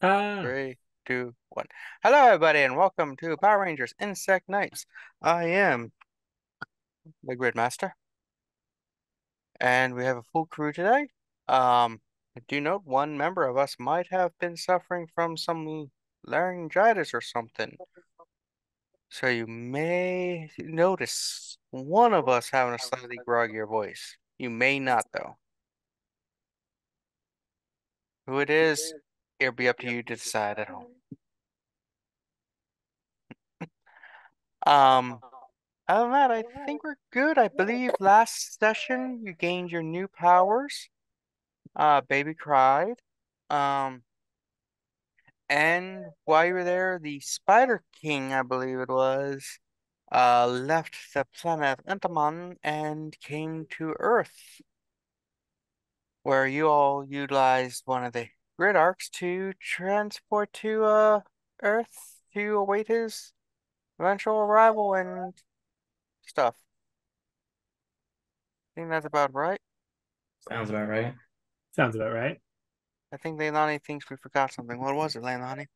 Ah, 3, 2, 1. Hello, everybody, and welcome to Power Rangers Insect Nights. I am the Grid Master, and we have a full crew today. Do note one member of us might have been suffering from some laryngitis or something. So you may notice one of us having a slightly groggier voice. You may not, though. Who it is, it'll be up to you to decide at home. Um, Other than that, I think we're good. I believe last session you gained your new powers. Baby cried. Um, and while you were there, the Spider King, I believe it was, left the planet Entamon and came to Earth, where you all utilized one of the grid arcs to transport to Earth to await his eventual arrival and stuff. I think that's about right. Sounds about right. sounds about right. I think Leilani thinks we forgot something. What was it, Leilani?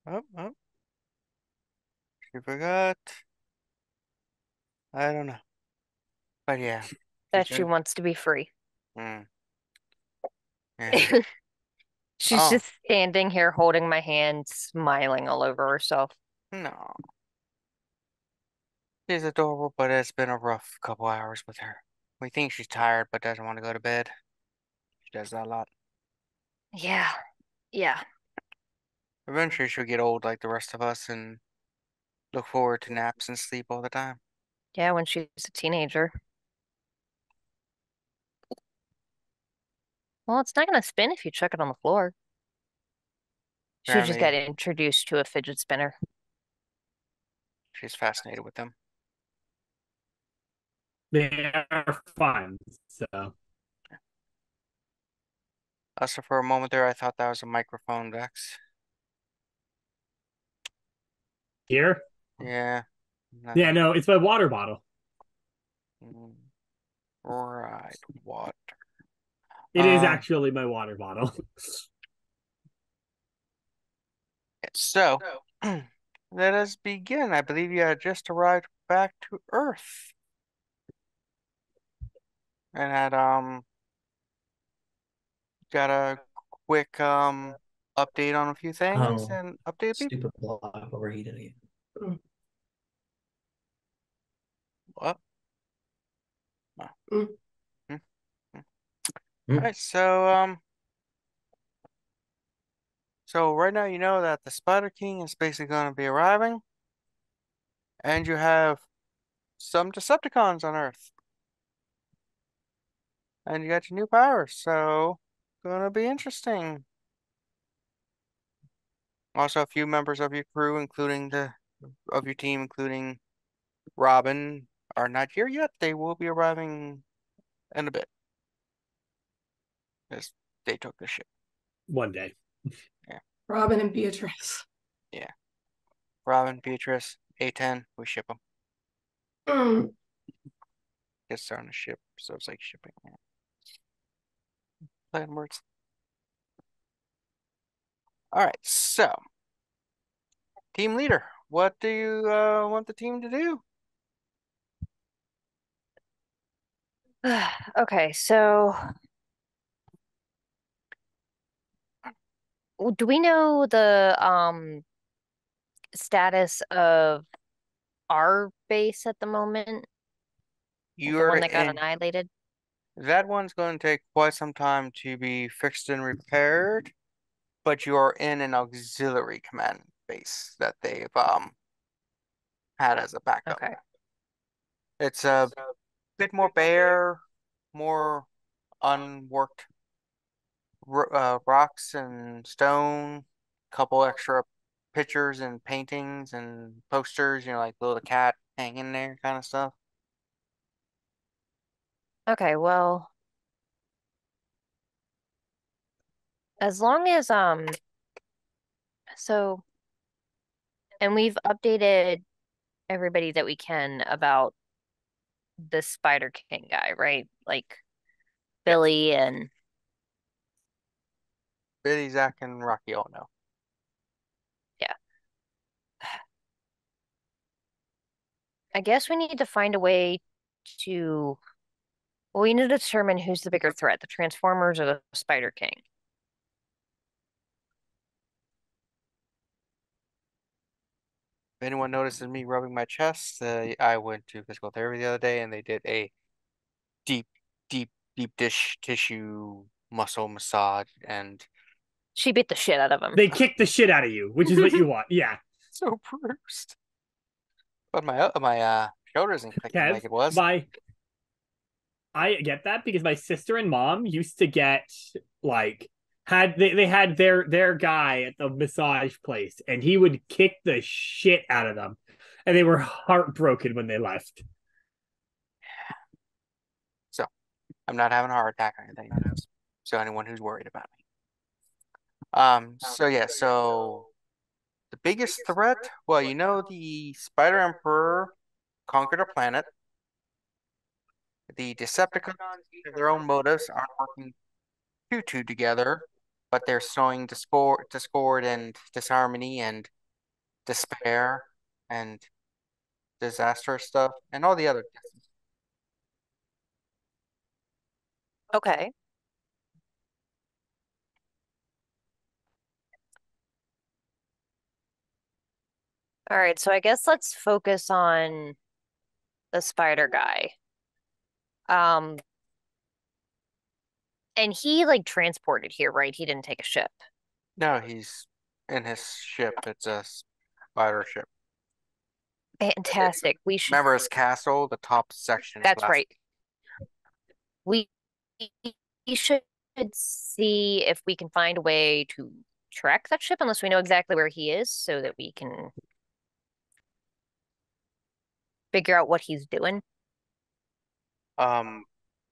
Oh, oh, she forgot. I don't know. But yeah. She That she said, wants to be free. mm, yeah. She's Oh, just standing here holding my hand, smiling all over herself. no. She's adorable, but it's been a rough couple hours with her. We think she's tired, but doesn't want to go to bed. She does that a lot. Yeah, yeah, Eventually, she'll get old like the rest of us and look forward to naps and sleep all the time. yeah, when she's a teenager. Well, it's not gonna spin if you chuck it on the floor. She just got Apparently, introduced to a fidget spinner. she's fascinated with them. They are fun. So Also, for a moment there, I thought that was a microphone, Vex. here, Yeah. No. yeah, no, it's my water bottle. Mm, right. What? It is Um, actually my water bottle. so, let us begin. I believe you had just arrived back to Earth and had got a quick update on a few things Oh, and update people. stupid block overheated again. What? Oh. Mm. Hmm, hmm. All Mm. right, so right now you know that the Spider King is basically going to be arriving, and you have some Decepticons on Earth, and you got your new powers, so gonna be interesting. Also, a few members of your crew, including the of your team, including Robin, are not here yet. They will be arriving in a bit, as they took the ship. One day. Yeah, Robin and Beatrice. yeah. Robin, Beatrice, A10, we ship them. Mm. Gets on the ship, so it's like shipping. Yeah. Plan words. All right, so team leader, what do you want the team to do? Okay, so do we know the status of our base at the moment? The You're one that got in. annihilated? That one's going to take quite some time to be fixed and repaired, but you are in an auxiliary command base that they've had as a backup. Okay. It's a bit more bare, more unworked rocks and stone, couple extra pictures and paintings and posters, like little cat hanging there kind of stuff. Okay, well, as long as so and we've updated everybody that we can about the Spider King guy, right? Like Billy and Billy, Zach, and Rocky all know. yeah. I guess we need to find a way to. Well, we need to determine who's the bigger threat, the Transformers or the Spider King. If anyone notices me rubbing my chest, I went to physical therapy the other day and they did a deep, deep dish tissue muscle massage and She beat the shit out of him. They kick the shit out of you, which is what you want. Yeah. so bruised. But my shoulder isn't clicking like Kev, it was. my I get that because my sister and mom used to get like they had their guy at the massage place and he would kick the shit out of them and they were heartbroken when they left. So I'm not having a heart attack or anything. So anyone who's worried about me. So yeah, so the biggest threat, well, you know, the Spider Emperor conquered a planet. The Decepticons have their own motives, aren't working too together, but they're sowing discord and disharmony and despair and disaster stuff and all the other. Okay. All right, so I guess let's focus on the spider guy. Um, and he like transported here, right? He didn't take a ship. No, he's in his ship. It's a spider ship. Fantastic. We should. Remember his castle, the top section is That's glass. right. We we should see if we can find a way to track that ship, unless we know exactly where he is, so that we can figure out what he's doing.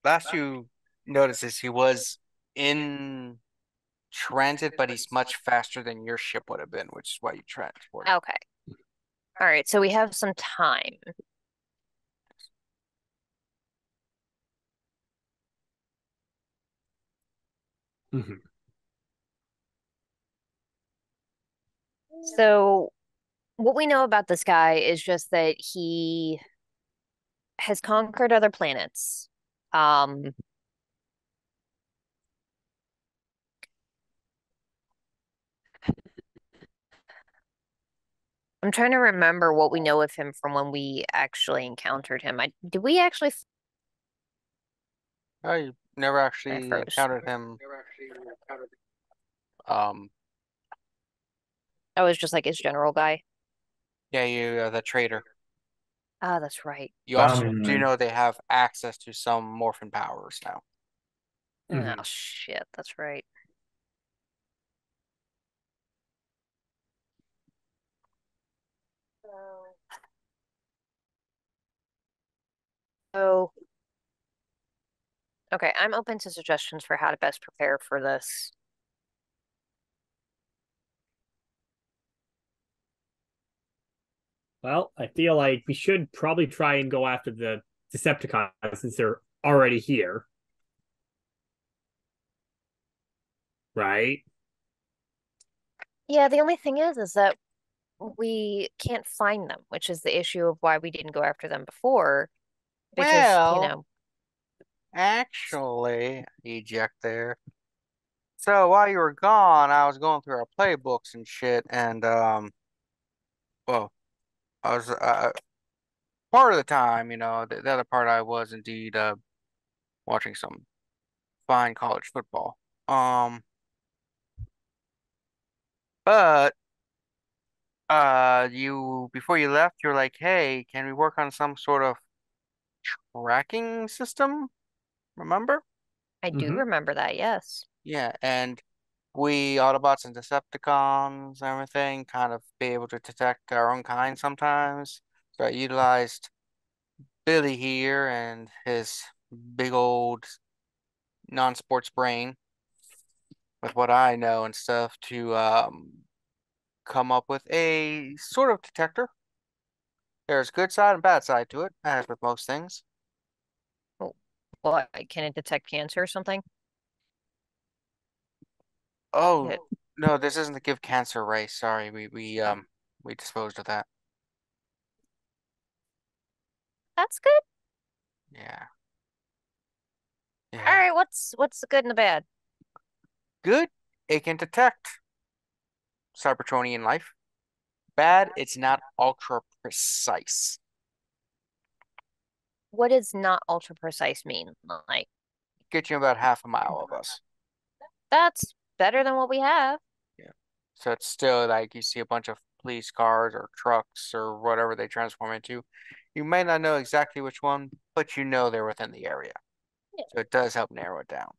Last you noticed is he was in transit, but he's much faster than your ship would have been, which is why you transported. Okay. All right, so we have some time. Mhm. So what we know about this guy is just that he has conquered other planets. Um, I'm trying to remember what we know of him from when we actually encountered him. Did we actually? I never I actually froze. encountered him. Um, I was just like his general guy. yeah, the trader. Ah, that's right. You also Ramen do Man. know they have access to some morphin powers now. Oh Mhm. shit, that's right. So, okay, I'm open to suggestions for how to best prepare for this. Well, I feel like we should probably try and go after the Decepticons since they're already here. Right? Yeah, the only thing is that we can't find them, which is the issue of why we didn't go after them before. Because, Well, actually, eject there. So while you were gone, I was going through our playbooks and shit, and well, I was part of the time, the other part I was indeed watching some fine college football. But you before you left, you're like, hey, can we work on some sort of tracking system? Remember? I do Mhm. remember that, yes. Yeah, and we Autobots and Decepticons and everything kind of be able to detect our own kind sometimes. So I utilized Billy here and his big old non-sports brain with what I know and stuff to come up with a sort of detector. There's good side and bad side to it, as with most things. Oh. What, can it detect cancer or something? Oh, It, no, this isn't the give cancer race. Sorry, we disposed of that. that's good. Yeah. All Yeah. right, what's the good and the bad? Good, it can detect Cybertronian life. Bad, it's not ultra precise. What does not ultra precise mean? Like, Get you about half a mile of us. that's better than what we have. Yeah. So it's still like you see a bunch of police cars or trucks or whatever they transform into. You may not know exactly which one, but you know they're within the area. Yeah. So it does help narrow it down.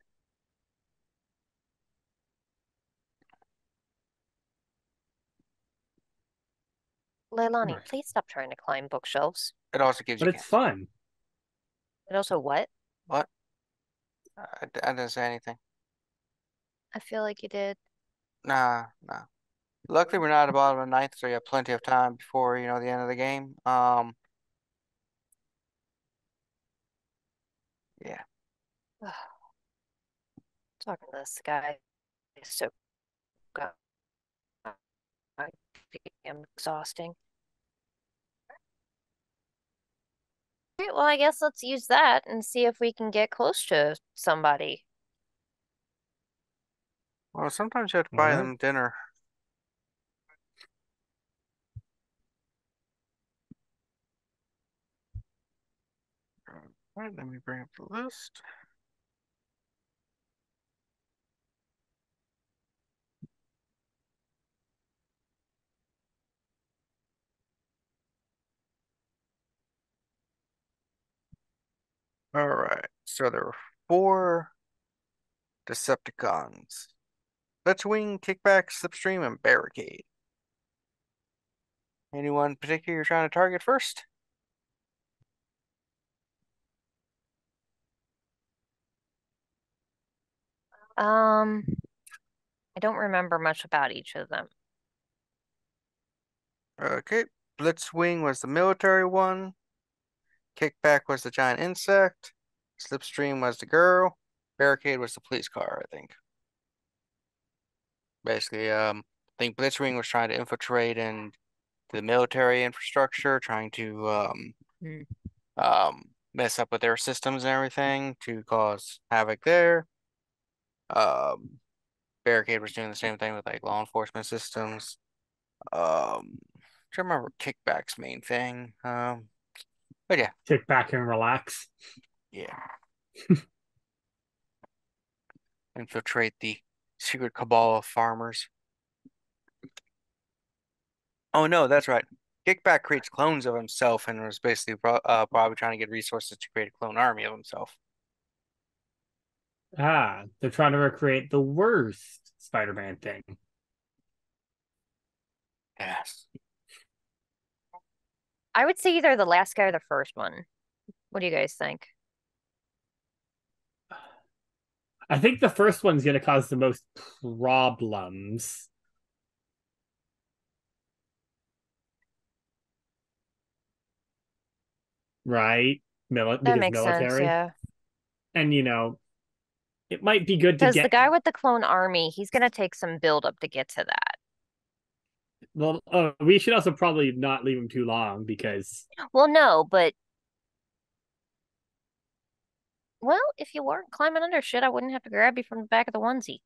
Leilani, Right. please stop trying to climb bookshelves. It also gives you But it's cancer. fun. And also, what? What? I didn't say anything. I feel like you did. Nah, nah. Luckily, we're not at the bottom of the ninth, so you have plenty of time before, the end of the game. Yeah. Talking to this guy is so goddamn exhausting. Right, well, I guess let's use that and see if we can get close to somebody. Well, sometimes you have to All buy right. them dinner. All right, let me bring up the list. All right, so there were four Decepticons. Blitzwing, Kickback, Slipstream, and Barricade. Anyone in particular you're trying to target first? Um, I don't remember much about each of them. Okay, Blitzwing was the military one. Kickback was the giant insect. Slipstream was the girl. Barricade was the police car, I think. Basically, I think Blitzwing was trying to infiltrate into the military infrastructure, trying to Hmm. mess up with their systems and everything to cause havoc there. Um, Barricade was doing the same thing with like law enforcement systems. Trying to remember Kickback's main thing. But yeah, Kick back and relax. yeah. Infiltrate the secret cabal of farmers. Oh no, that's right. Kickback creates clones of himself and was basically probably trying to get resources to create a clone army of himself. Ah, they're trying to recreate the worst Spider-Man thing. Yes. I would say either the last guy or the first one. What do you guys think? I think the first one's going to cause the most problems. Right? That Because makes sense, military. yeah. And, it might be good to Because the get. guy with the clone army, he's gonna take some build up to get to that. Well, we should also probably not leave him too long because. Well, no, but well, if you weren't climbing under shit, I wouldn't have to grab you from the back of the onesie.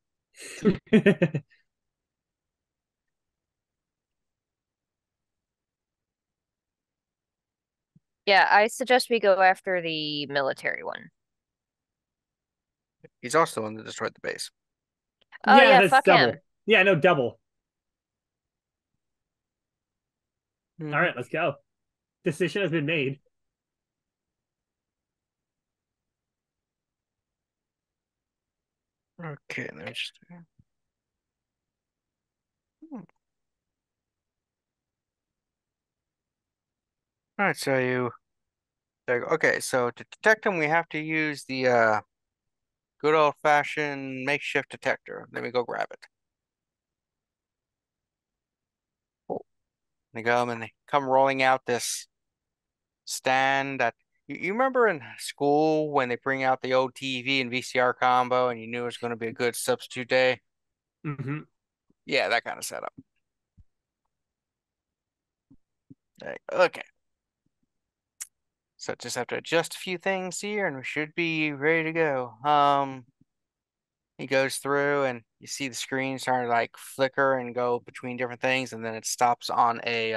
Yeah, I suggest we go after the military one. He's also the one that destroyed the base. Oh Yeah, yeah, that's fuck double. him. Yeah, no, double. All Mhm. right, let's go. Decision has been made. Okay, let me just. Hmm. All right, so you. There you go. Okay, so to detect them, we have to use the good old-fashioned makeshift detector. Let me go grab it. They come rolling out this stand that You remember in school when they bring out the old TV and VCR combo and you knew it was going to be a good substitute day? Hmm. Yeah, that kind of setup. Okay. So just have to adjust a few things here and we should be ready to go. He goes through and you see the screen starting to like flicker and go between different things and then it stops on a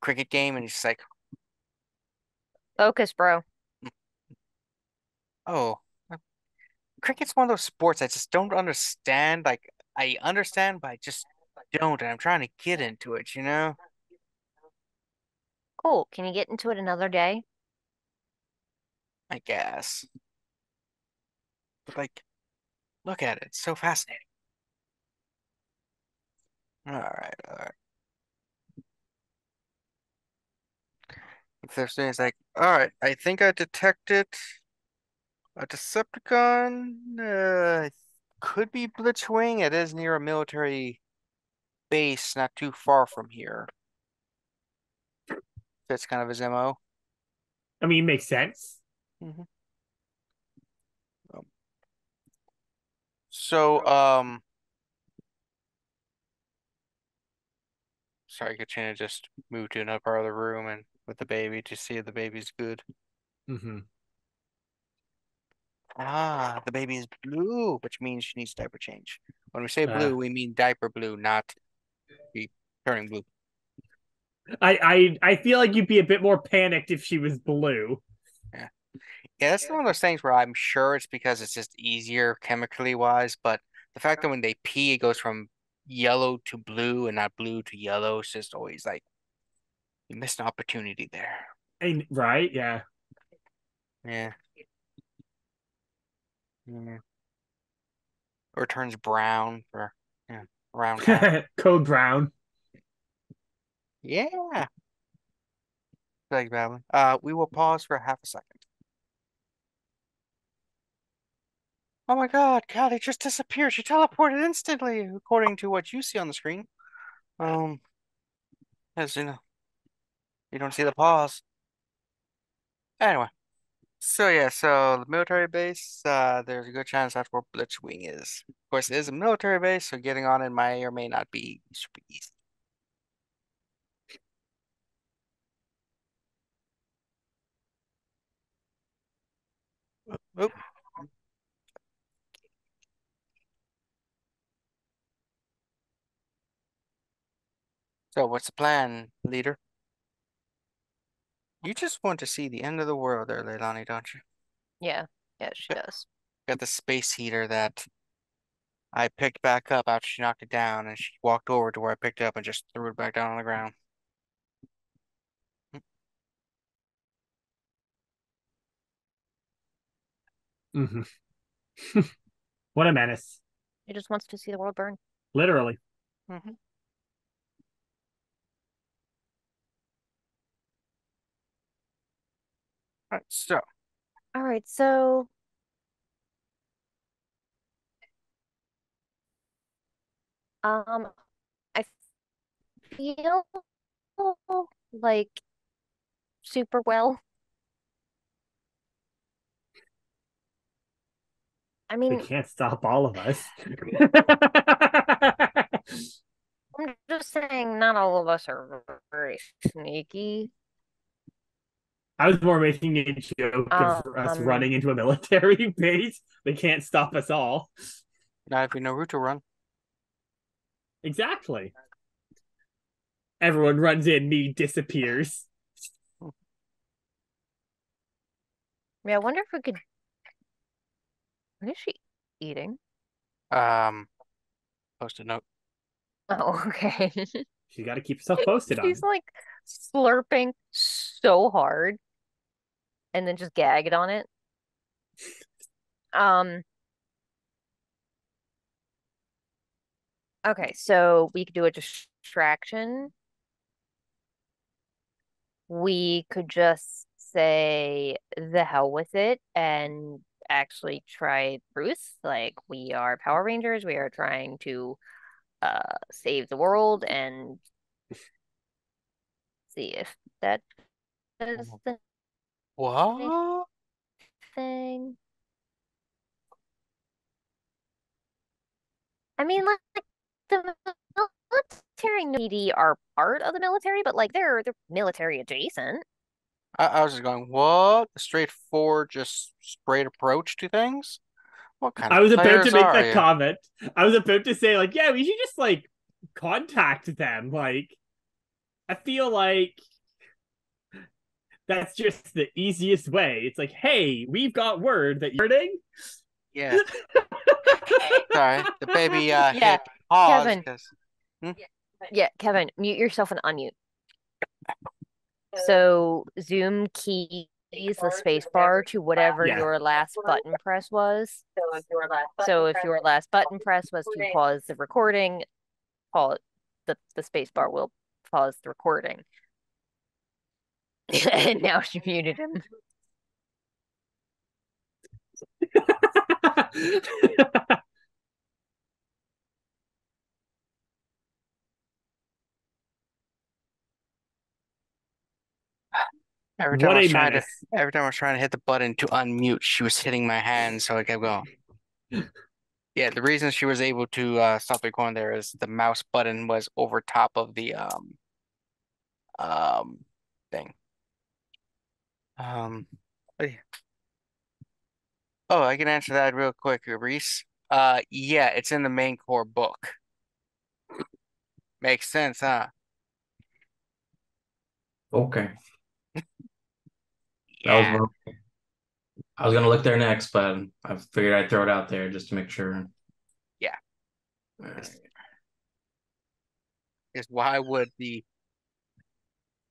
cricket game and he's just like, Focus, bro. "Oh, cricket's one of those sports I just don't understand. Like I understand, but I just don't, and I'm trying to get into it, you know? Cool. Can you get into it another day? I guess. But like, look at it. It's so fascinating. All right, all right. First thing is like, all right, I think I detected a Decepticon. Could be Blitzwing. It is near a military base, not too far from here. That's kind of his MO. I mean, makes sense. Hmm. So, sorry, Katrina just moved to another part of the room and with the baby to see if the baby's good. Hmm. Ah, the baby is blue, which means she needs diaper change. When we say Uh, blue, we mean diaper blue, not be turning blue. I feel like you'd be a bit more panicked if she was blue. Yeah. Yeah, that's one of those things where I'm sure it's because it's just easier chemically wise, but the fact that when they pee, it goes from yellow to blue and not blue to yellow, it's just always like you missed an opportunity there. Right? Yeah. Yeah. Yeah. Or turns brown for yeah, brown cat. Code Brown. Yeah. Thank you, Babbling. We will pause for half a second. Oh my God, Callie just disappeared. She teleported instantly, according to what you see on the screen. Um, as you know, you don't see the pause. Anyway, so yeah, so the military base, there's a good chance that's where Blitzwing is. Of course, it is a military base, so getting on it may or may not be super easy. Oop. So what's the plan, leader? You just want to see the end of the world there, Leilani, don't you? Yeah. Yeah, she does. Got the space heater that I picked back up after she knocked it down, and she walked over to where I picked it up and just threw it back down on the ground. Hmm. What a menace. She just wants to see the world burn. Literally. Mm-hmm. All right, so All right, so I feel like super well. I They mean, can't stop all of us. I'm just saying not all of us are very sneaky. I was more making a joke of us Um, running into a military base. They can't stop us all. now if you know Naruto run, Exactly. Everyone runs in, me disappears. yeah, I wonder if we could. What is she eating? um, post a note. Oh, okay. She's got to keep herself posted on She's it. like slurping so hard and then just gagged on it. Um, okay, so we could do a distraction. We could just say the hell with it and actually try truth. Like we are Power Rangers, we are trying to save the world and see if that the What? thing? I mean, like the military and PD are part of the military, but like they're military adjacent. I was just going, what? A straightforward, just straight approach to things? What kind I of was about to players make are that you? comment. I was about to say, like, yeah, we should just like contact them. Like, I feel like that's just the easiest way. It's like, hey, we've got word that you're hurting. Yeah. Sorry, the baby Yeah, hit pause Kevin. because Yeah, Kevin, mute yourself and unmute. So Zoom keys the space bar to whatever Yeah. your last button press was. So if your last button press was to pause the recording, the space bar will pause the recording. And now she muted him. every time I What was a trying to menace. every time I was trying to hit the button to unmute, she was hitting my hand, so I kept going. Yeah, the reason she was able to stop recording there is the mouse button was over top of the um thing. Um oh, I can answer that real quick, Reese. Yeah, it's in the main core book. Makes sense, huh? Okay. That was Yeah. one. I was gonna look there next, but I figured I'd throw it out there just to make sure. Yeah. All right. Is why would the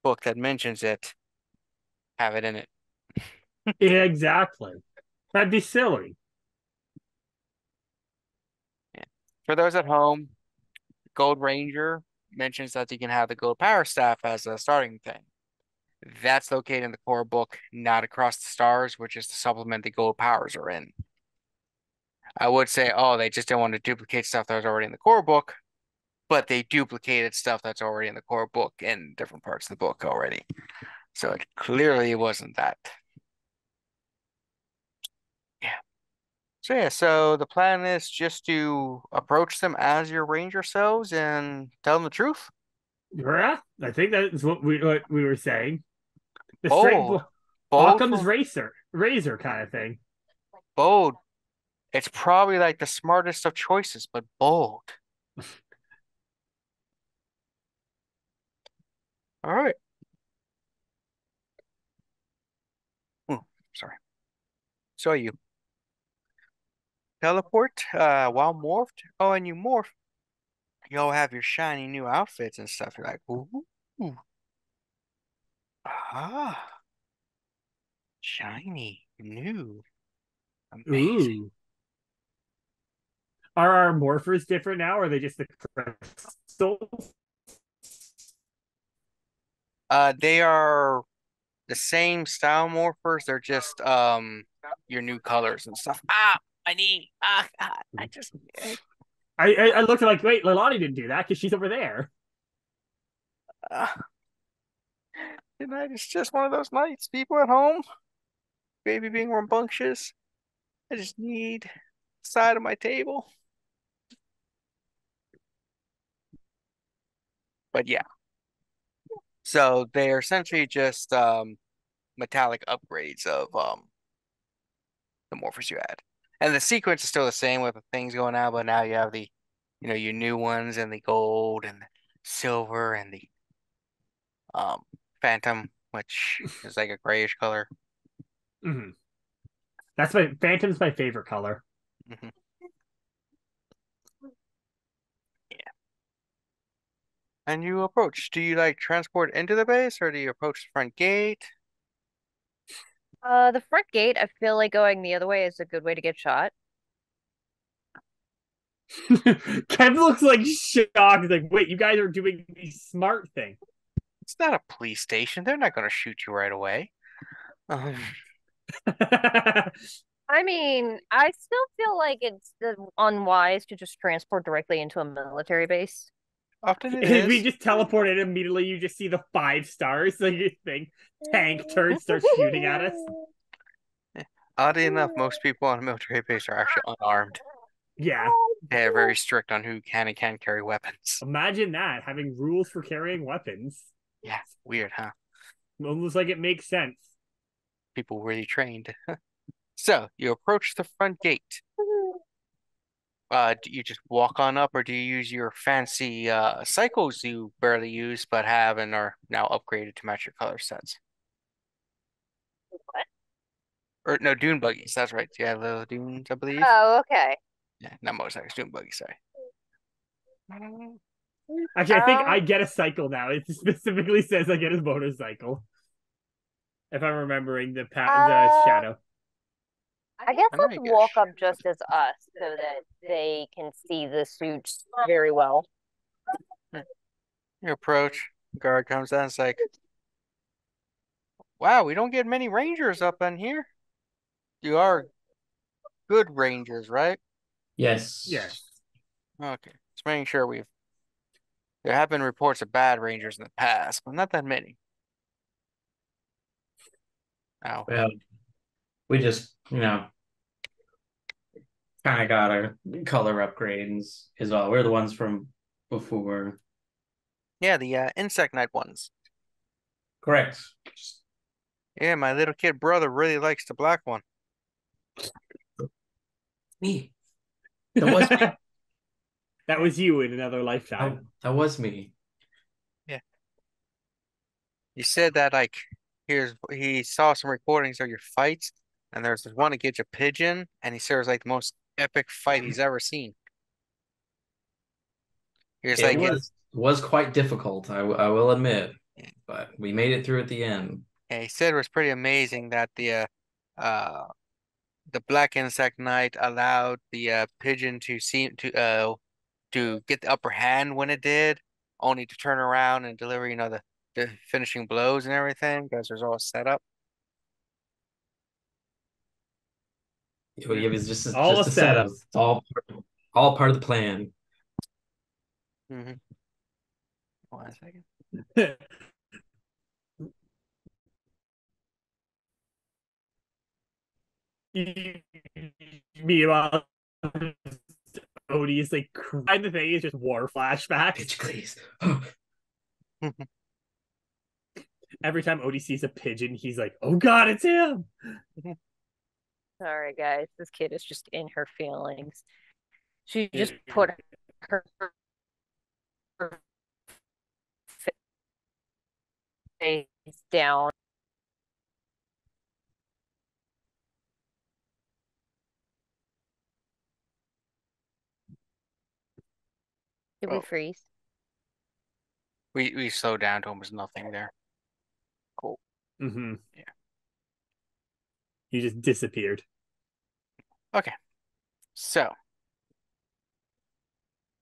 book that mentions it have it in it? Yeah, exactly. That'd be silly. Yeah. For those at home, Gold Ranger mentions that you can have the gold power staff as a starting thing. That's located in the core book, not across the stars, which is the supplement the gold powers are in. I would say, oh, they just don't want to duplicate stuff that was already in the core book, but they duplicated stuff that's already in the core book in different parts of the book already. So it clearly wasn't that. Yeah. So yeah, so the plan is just to approach them as your ranger selves and tell them the truth. Yeah, I think that's what we were saying. The straight Bold. Bold Occam's for razor kind of thing. bold. It's probably like the smartest of choices, but bold. All right. Oh, sorry. So you teleport while morphed. Oh, and you morph. You all have your shiny new outfits and stuff. You're like, ooh, ah, shiny, new, amazing. Ooh. Are our morphers different now, or are they just the crystals? They are the same style morphers. They're just your new colors and stuff. Ah, my knee. I just I looked at like, wait, Leilani didn't do that because she's over there. uh, tonight is just one of those nights. People at home, baby being rambunctious. I just need the side of my table. But yeah, so they are essentially just metallic upgrades of the morphers you had. And the sequence is still the same with the things going out, but now you have the, your new ones and the gold and the silver and the um phantom, which is like a grayish color. Mm-hmm. That's my Phantom's my favorite color. Hmm. Yeah. And you approach. Do you like transport into the base or do you approach the front gate? The front gate, I feel like going the other way is a good way to get shot. Kev looks like shocked. He's like, wait, you guys are doing the smart thing. It's not a police station. They're not going to shoot you right away. Um, I mean, I still feel like it's unwise to just transport directly into a military base. Often it If we is. just teleported immediately, you just see the 5 stars. So you think tank turret starts shooting at us. Oddly enough, most people on a military base are actually unarmed. Yeah. They're very strict on who can and can't carry weapons. Imagine that, having rules for carrying weapons. Yeah, weird, huh? Almost like it makes sense. People really trained. So, you approach the front gate. Do you just walk on up, or do you use your fancy cycles you barely use but have and are now upgraded to match your color sets? What? Or no, dune buggies. That's right. You have little dunes, I believe. Oh, okay. Yeah, not motorcycles, dune buggies. Sorry. Actually, I think Um, I get a cycle now. It specifically says I get a motorcycle. If I'm remembering the shadow. I guess I let's might walk guess. up just as us so that they can see the suits very well. You approach. Guard comes down. It's like, wow, we don't get many rangers up in here. You are good rangers, right? Yes. Yes. Okay. Just making sure we've. There have been reports of bad rangers in the past, but not that many. Oh, Well, we just, kind of got our color upgrades as well. We're the ones from before. yeah, the insect knight ones. Correct. Yeah, my little kid brother really likes the black one. Me. That was me. That was you in another lifetime. That was me. Yeah. You said that like he saw some recordings of your fights, and there's this one against a pigeon, and he said it was like the most epic fight he's ever seen. He was It like, was quite difficult, I will admit, but we made it through at the end. yeah, he said it was pretty amazing that uh the black insect knight allowed the pigeon to get the upper hand when it did, only to turn around and deliver, the finishing blows and everything because there's all set up. It was just All a a setup. setup. It's all part of the plan. Mm-hmm. One second. Meanwhile, Odie is like crying. The thing is just war flashbacks. Bitch, please. Every time Odie sees a pigeon, he's like, "Oh God, it's him!" Sorry, guys. This kid is just in her feelings. She just put her face down. Did we Oh, freeze? we slowed down to almost nothing there. Cool. Mm-hmm. Yeah. He just disappeared. Okay. So,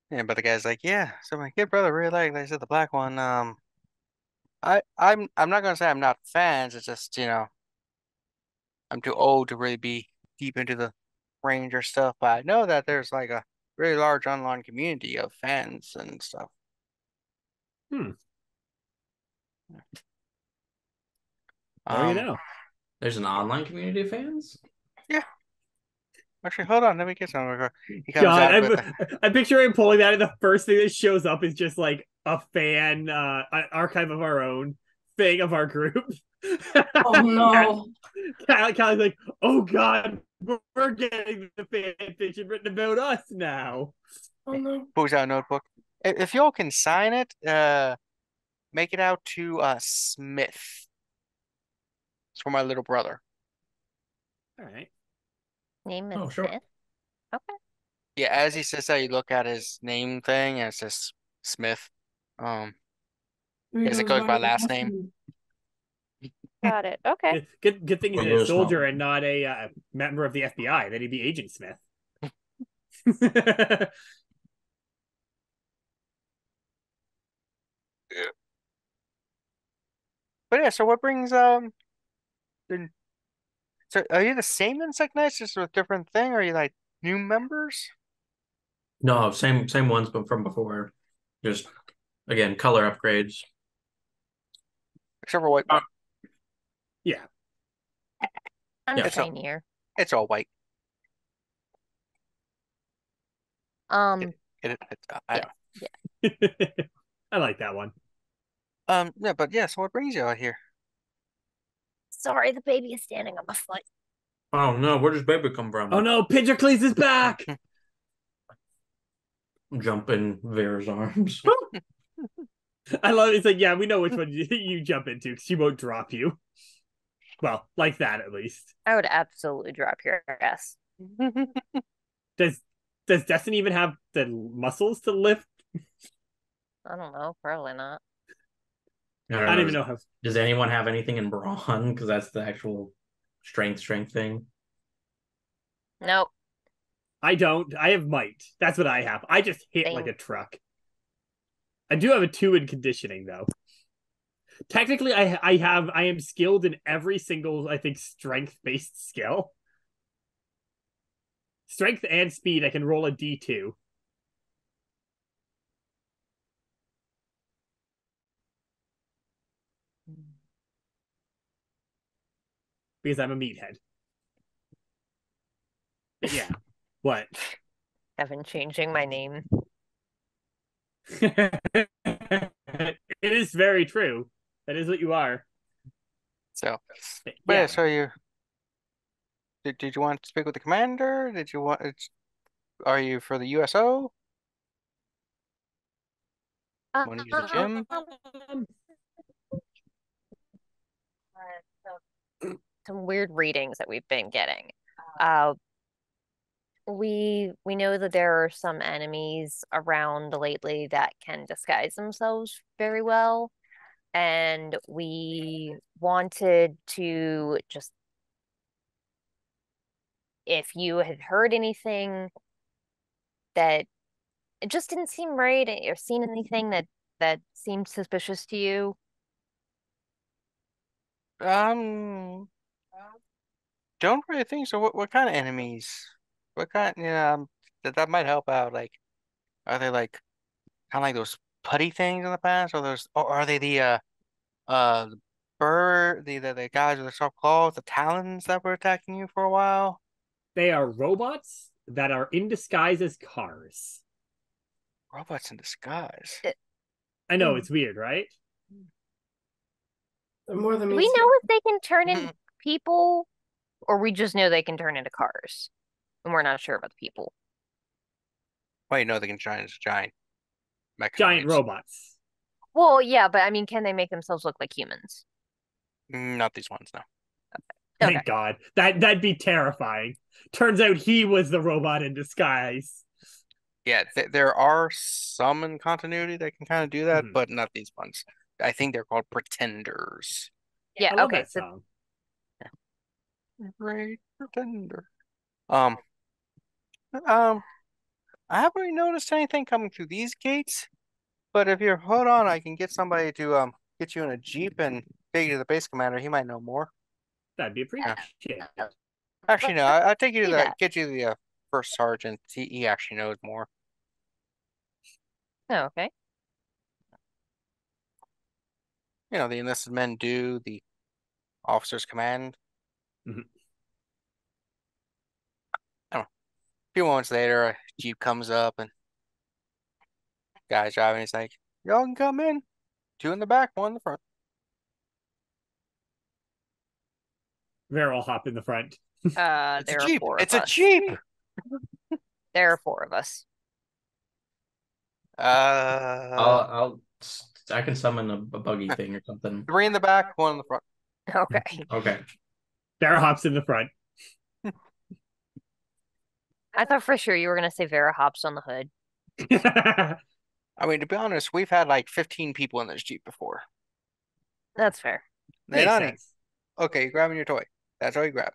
yeah, but the guy's like, yeah. So my kid brother really liked. Like I said, the black one. I'm not gonna say I'm not fans. It's just I'm too old to really be deep into the Ranger stuff. But I know that there's like a really large online community of fans and stuff. Hmm. Well, you Um, know. There's an online community of fans? yeah. Actually, hold on. Let me get some. He comes God, out with. I'm picturing pulling that, and the first thing that shows up is just like a fan, an archive of our own thing of our group. Oh no. Callie's like, "Oh God, we're getting the fan fiction written about us now." Oh no. Pulls out a notebook. If y'all can sign it, make it out to Smith. It's for my little brother. All right. Name is Oh, sure. Smith. Okay. Yeah, as he says that, you look at his name thing, and it says Smith. Um, Yes, it goes by last name. Got it. Okay. Good thing he's Well, a yours soldier not. and not a member of the FBI. Then he'd be Agent Smith. But yeah, so what brings the so are you the same Insect Knights just with different thing? Or are you like new members? No, same ones, but from before. Just again, color upgrades. Except for white one. Yeah. I'm Yeah. shinier. It's all white. Um, I Yeah. I like that one. Yeah, but yeah, so what brings you out here? sorry, the baby is standing on my foot. Oh no, where does baby come from? Oh no, Pidgecles is back! Jump in Vera's arms. I love it. It's like, yeah, we know which one you jump into because she won't drop you. Well, like that at least. I would absolutely drop your ass. Does Destiny even have the muscles to lift? I don't know, probably not. I I don't don't know. even know how. Does anyone have anything in brawn? Because that's the actual strength thing. Nope. I don't. I have might. That's what I have. I just hit like Same. a truck. I do have a 2 in conditioning though. Technically, I am skilled in every single, I think, strength based skill. Strength and speed, I can roll a D2. Because I'm a meathead. But yeah. What? Evan changing my name. It is very true. That is what you are. So, But but yeah, yeah. so did you want to speak with the commander? Did you want are you for the USO? Want to use the gym? Some weird readings that we've been getting. We know that there are some enemies around lately that can disguise themselves very well, and we wanted to just if you had heard anything that it just didn't seem right or seen anything that seemed suspicious to you. Um, don't really think so. What kind of enemies? What kind? Yeah, that might help out. Like, are they like kind of like those putty things in the past, or are they the bird, the guys with the soft claws, the talons that were attacking you for a while? They are robots that are in disguise as cars. Robots in disguise. I know, it's weird, right? They're more than Do me. we know if they can turn into people, or we just know they can turn into cars, and we're not sure about the people? Wait, no, they can shine as giant Giant mechanoids. robots. Well, yeah, but I mean, can they make themselves look like humans? Not these ones, no. Thank Okay. God. That'd be terrifying. Turns out he was the robot in disguise. Yeah, there are some in continuity that can kind of do that, Mhm. but not these ones. I think they're called pretenders. Yeah, I love okay, that so song. Great pretender. Um, um, I haven't really noticed anything coming through these gates, but if you hold on, I can get somebody to get you in a Jeep and take you to the base commander. He might know more. That'd be appreciated. Actually, no, I'll take you to do the that. get you to the first sergeant. He actually knows more. Oh, okay. You know, the enlisted men do, the officers command. Mhm. I don't know. A few moments later, a Jeep comes up and guy's driving. He's like, "Y'all can come in. Two in the back, one in the front." Vera will hop in the front. It's a There are Jeep. four It's of a us. Jeep. There are four of us. I can summon a buggy thing or something. Three in the back, one in the front. Okay. Okay. Vera hops in the front. I thought for sure you were gonna say Vera hops on the hood. I mean, to be honest, we've had like 15 people in this Jeep before. That's fair. Hey, Makes Nani, sense. okay, you're grabbing your toy. That's all you grab.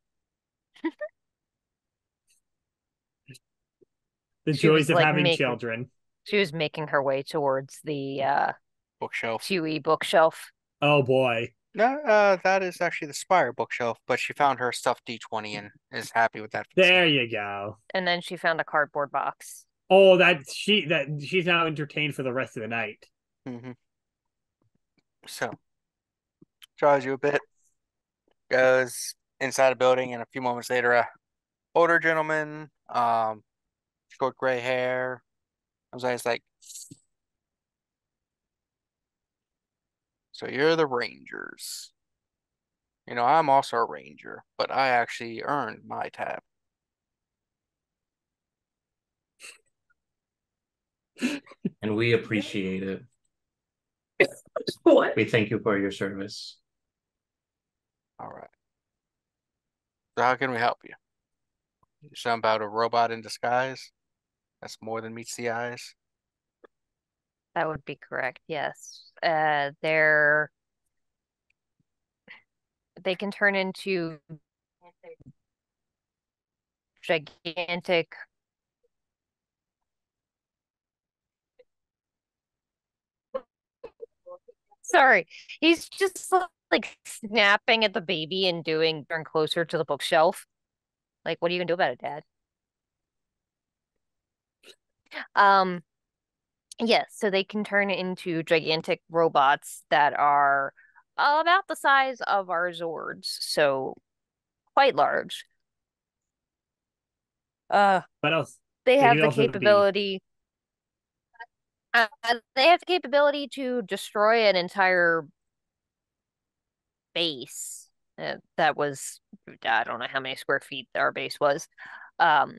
The She was joys of like having making children. she was making her way towards the Bookshelf. Chewy bookshelf. Oh boy. No, that is actually the Spire bookshelf, but she found her stuffed D20 and is happy with that. There you go. And then she found a cardboard box. Oh, that she's now entertained for the rest of the night. Mm-hmm. So, draws you a bit, goes inside a building, and a few moments later, a older gentleman, short gray hair. I was like, so you're the Rangers. You know, I'm also a Ranger, but I actually earned my tab. And we appreciate it. What? We thank you for your service. All right. So how can we help you? Something about a robot in disguise? That's more than meets the eyes. That would be correct, yes. They can turn into gigantic. Sorry, he's just like snapping at the baby and turn closer to the bookshelf. Like, what are you gonna do about it, Dad? Um, yes, so they can turn into gigantic robots that are about the size of our Zords, so quite large. What else? They They have can the also be capability. They have the capability to destroy an entire base. That was, I don't know how many square feet our base was. Um,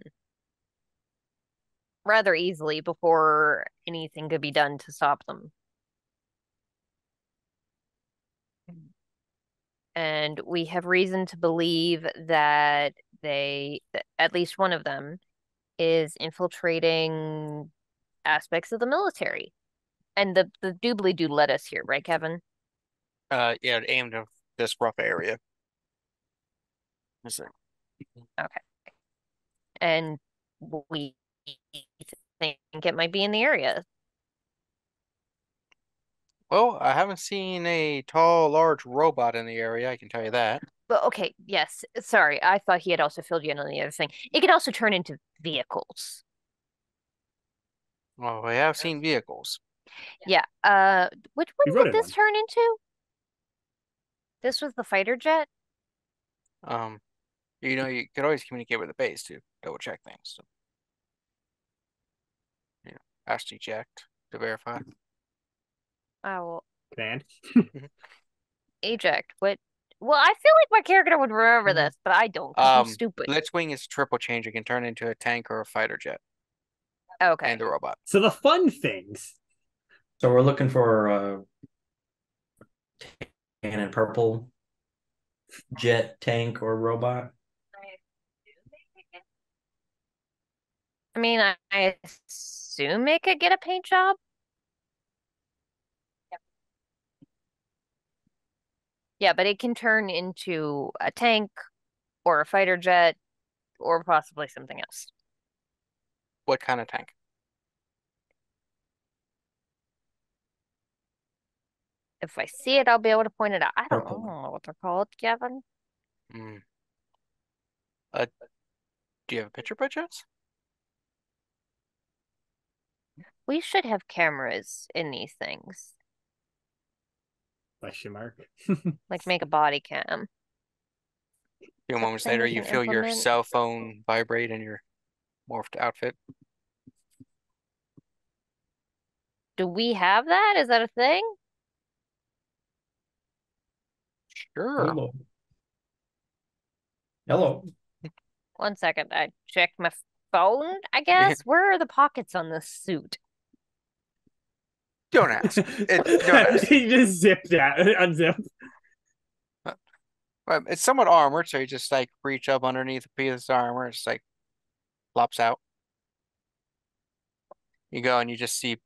Rather easily before anything could be done to stop them. And we have reason to believe that at least one of them, is infiltrating aspects of the military. And the doobly do led us here, right, Kevin? Yeah, aimed at this rough area. Okay. And we think it might be in the area. Well, I haven't seen a tall, large robot in the area, I can tell you that. But okay, yes. Sorry, I thought he had also filled you in on the other thing. It could also turn into vehicles. Well, we have seen vehicles. Yeah. Which You one wrote did it this one. turn into? This was the fighter jet? Um, you know, you could always communicate with the base to double check things. So, you know, actually checked to verify. Oh, Man. eject. What? Well, I feel like my character would remember this, but I don't because I'm stupid. Blitzwing is triple change. It can turn into a tank or a fighter jet Okay. and a robot. So the fun things. So we're looking for tan and purple jet, tank, or robot. I mean, I assume it could get a paint job. Yeah, but it can turn into a tank or a fighter jet or possibly something else. What kind of tank? If I see it, I'll be able to point it out. I don't Purple. know what they're called, Kevin. Mm. Do you have a picture by chance? We should have cameras in these things, Question mark. like make a body cam. A few moments Something later, we you can feel your implement. cell phone vibrate in your morphed outfit. Do we have that? Is that a thing? Sure. Hello. Hello. 1 second. I checked my phone, I guess. Where are the pockets on this suit? Don't ask. Don't ask. He just zipped out, unzip. It's somewhat armored, so you just like reach up underneath a piece of armor. It's like flops out. You go and you just see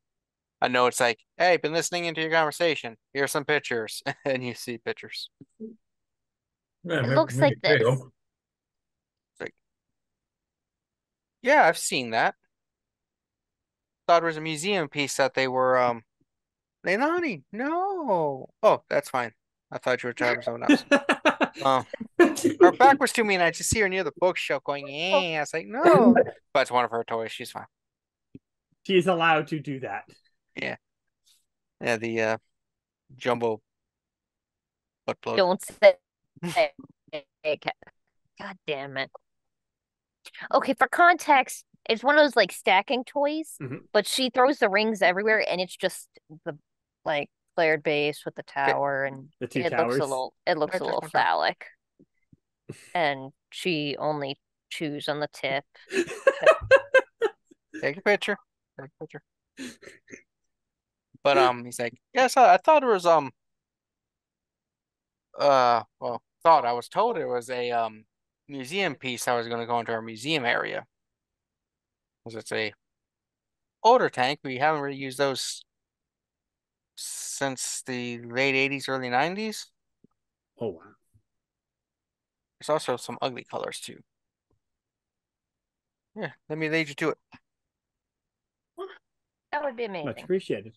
a note. It's like, "Hey, been listening into your conversation. Here's some pictures," and you see pictures. Yeah, It looks like there you this. go. It's like, yeah, I've seen that. Thought it was a museum piece that they were Leilani, no. Oh, that's fine. I thought you were talking to someone else. Her back was to me, and I just see her near the bookshelf going, "Yeah." I was like, "No," but it's one of her toys. She's fine. She is allowed to do that. Yeah, the jumbo butt plug. Don't say it. God damn it. Okay, for context, it's one of those like stacking toys, but she throws the rings everywhere, and it's just the like flared base with the tower, and The two it towers. looks a little phallic. And she only chews on the tip. Take a picture. But he's like, yes, I thought it was I was told it was a museum piece. I was going to go into our museum area because it's a older tank. We haven't really used those since the late 80s, early 90s. Oh wow. There's also some ugly colors too. Yeah, let me lead you to it. That would be Much amazing. appreciated.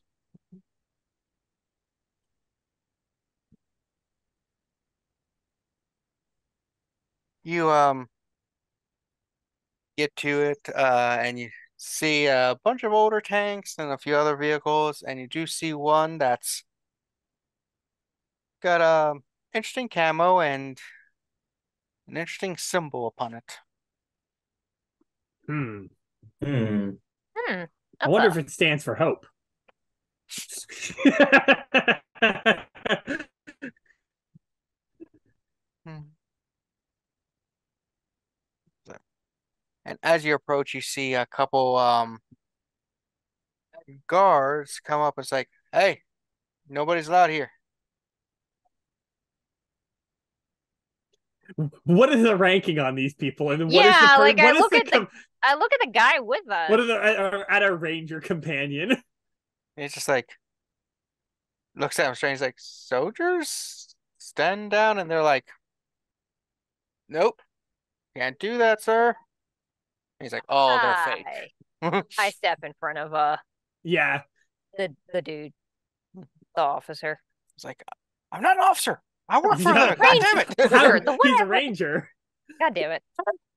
You get to it and you see a bunch of older tanks and a few other vehicles, and you do see one that's got a interesting camo and an interesting symbol upon it. Hmm. I That's wonder if it stands for hope. And as you approach, you see a couple guards come up and say, "Hey, nobody's allowed here." What is the ranking on these people? And what Yeah, is the like what I is look the at I look at the guy with us. what are the at our ranger companion? And it's just like looks at him strange, he's like, "Soldiers, stand down," and they're like, "Nope, can't do that, sir." He's like, "Oh, they're fake." I step in front of Yeah. the dude, the officer. He's like, "I'm not an officer. I work for Yeah. them. God damn it!" He's a ranger. God damn it.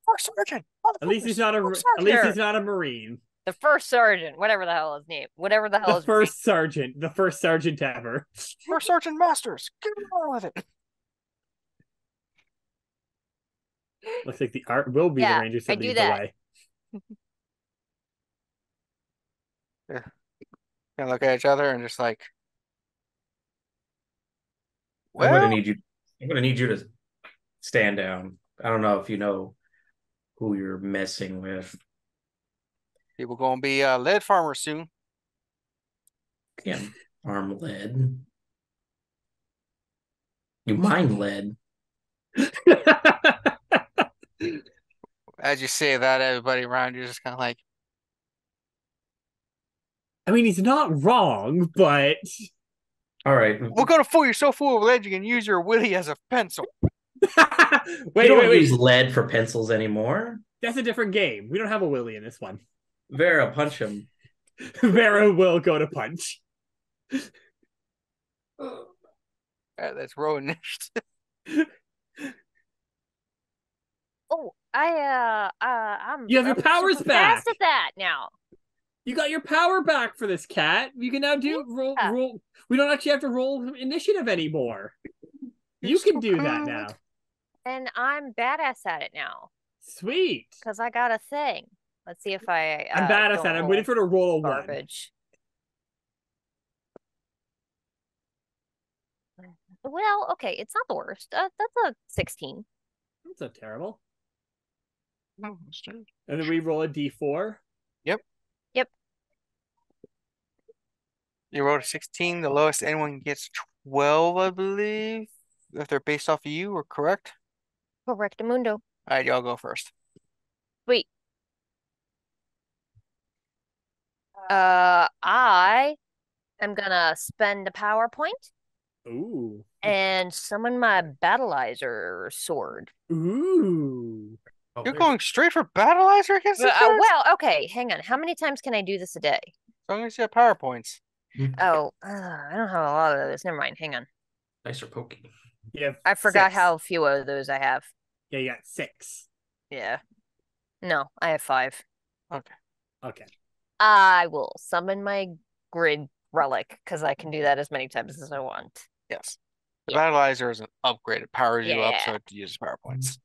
First sergeant. At least he's not a marine. The first sergeant, whatever the hell his name, whatever the hell The first sergeant ever. First Sergeant Masters. Get on with it. Looks like the art will be the ranger I that do leads the that. way. And look at each other and just like, I'm gonna well, need you to stand down. I don't know if you know who you're messing with. people gonna be lead farmers soon. Can't arm lead. You mine lead. As you say that, everybody around you is just kind of like, I mean, he's not wrong, but All right. we're gonna fool you so full of lead you can use your willy as a pencil. We don't use lead for pencils anymore. That's a different game. We don't have a Willy in this one. Vera, punch him. Vera will go to punch. That's roll initiative. Oh, I'm You have your powers super back. fast at that now. You got your power back for this, cat. You can now do roll. We don't actually have to roll initiative anymore. You can do that now. And I'm badass at it now Sweet. because I got a thing. Let's see if I'm badass at it. I'm waiting for her to roll a garbage. Well, okay, it's not the worst. That's a 16. 1. That's not terrible. No, that's true. And then we roll a d4. Yep. Yep. You rolled a 16. The lowest anyone gets 12, I believe. If they're based off of you, or correct? Correctamundo. All right, y'all go first. Wait. I am gonna spend a power point. Ooh. And summon my battleizer sword. Ooh. You're going straight for battleizer against the well, okay, hang on. How many times can I do this a day? As long as you have power points. Oh, I don't have a lot of those. Never mind. Hang on. Nice or pokey. Yeah. I forgot how few of those I have. Yeah, you got 6. Yeah. No, I have 5. Okay. Okay. I will summon my grid relic because I can do that as many times as I want. Yes. The Yeah. Battleizer is an upgrade. It powers you up Yeah. so it uses power points.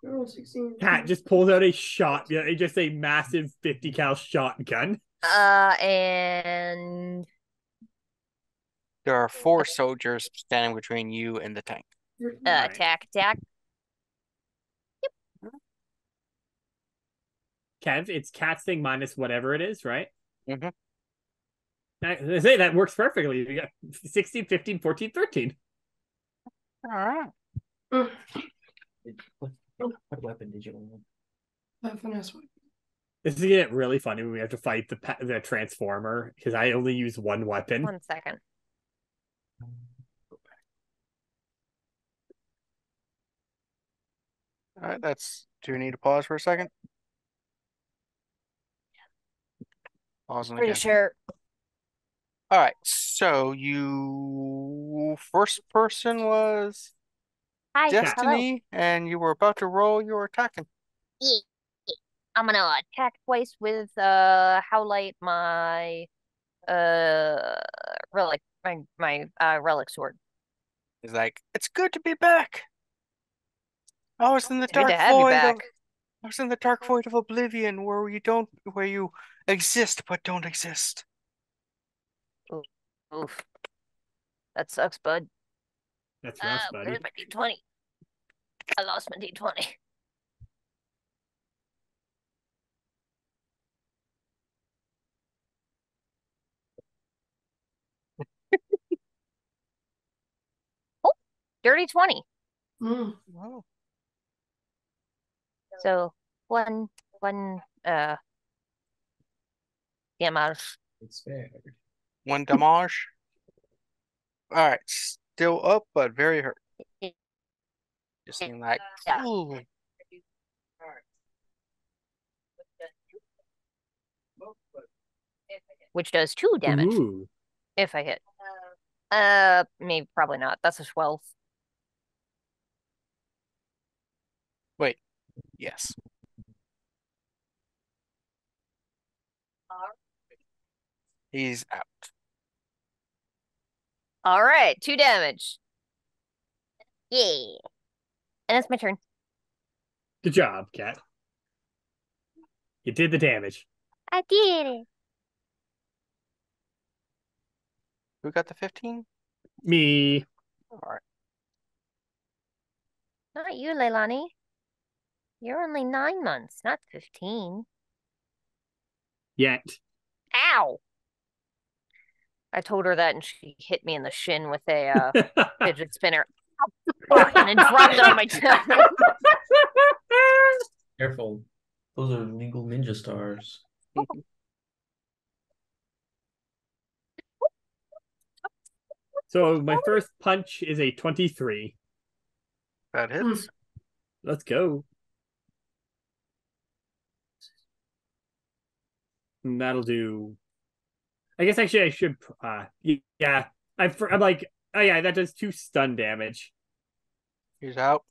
Oh, 16. Cat just pulls out a shot, just a massive 50 cal shotgun. And There are 4 soldiers standing between you and the tank. Alright. attack. Kev, it's Cat's thing minus whatever it is, right? Mm-hmm. I say that works perfectly. We got 16, 15, 14, 13. All right. What weapon did you want? That finesse one. This is gonna get really funny when we have to fight the Transformer because I only use one weapon. 1 second. All right. Do we need to pause for a second? Pausing Pretty again. sure. All right. So first person was Hi. Hello. Destiny, and you were about to roll your attacking. Yeah. I'm gonna attack twice with Howlite my relic my relic sword. He's like, it's good to be back. I was in the It's good to dark have you void back. I was in the dark void of oblivion where you exist but don't exist. Oof. That sucks, bud. That's rough, buddy. Where's my D20? I lost my D20. Oh, dirty 20. Mm. Wow. So one damage. It's fair. 1 damage. All right, still up but very hurt. Just seem like, Yeah. ooh. Which does 2 damage Ooh. if I hit. Maybe probably not. That's a 12. Wait, yes. He's out. All right, 2 damage. Yeah. And that's my turn. Good job, Cat. You did the damage. I did it. Who got the 15? Me. All right. Not you, Leilani. You're only 9 months, not 15. Yet. Ow! I told her that and she hit me in the shin with a fidget spinner. Fuck, and then dropped it on my tail. Careful. Those are legal ninja stars. So my first punch is a 23. That hits. Let's go. And that'll do. I guess actually I should. Yeah. I'm like, oh yeah, that does 2 stun damage. He's out.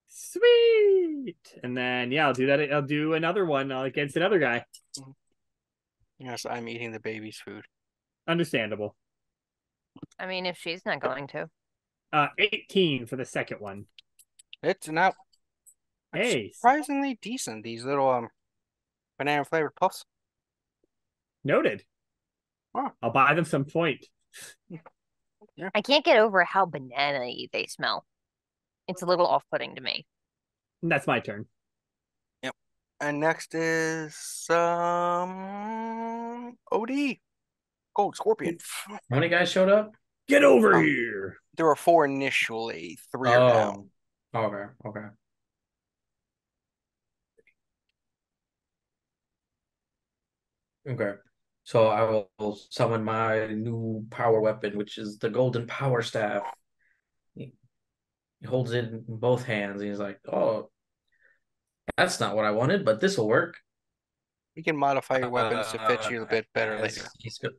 Sweet. And then yeah, I'll do that. I'll do another one against another guy. Yes, I'm eating the baby's food. Understandable. I mean, if she's not going to. 18 for the second one. It's an out. Hey, Surprisingly decent, these little banana flavored puffs. noted. Huh. I'll buy them some point. Yeah. I can't get over how banana-y they smell. It's a little off-putting to me. And that's my turn. Yep. And next is OD. Gold Scorpion. How many guys showed up? Get over here. There were 4 initially. 3 are down. Okay. Okay. So I will summon my new power weapon, which is the golden power staff. He holds it in both hands and he's like, oh, that's not what I wanted, but this will work. You can modify your weapons to fit you a bit better later. He's good.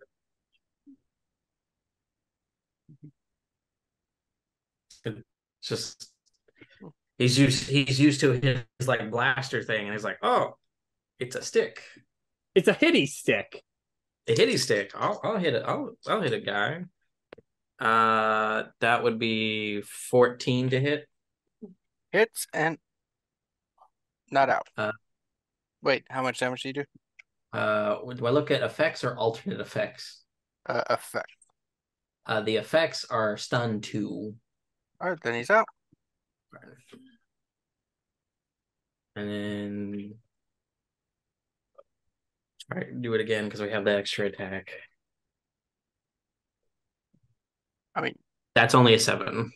It's just he's used to his like blaster thing, and he's like, oh, it's a stick. It's a hitty stick. A hitty stick. I'll hit it. I'll hit a guy. That would be 14 to hit. Hits and not out. Uh, Wait, how much damage do you do? Do I look at effects or alternate effects? Effect. The effects are stun 2. All right, then he's out. And then try to do it again because we have the extra attack. I mean, that's only a 7.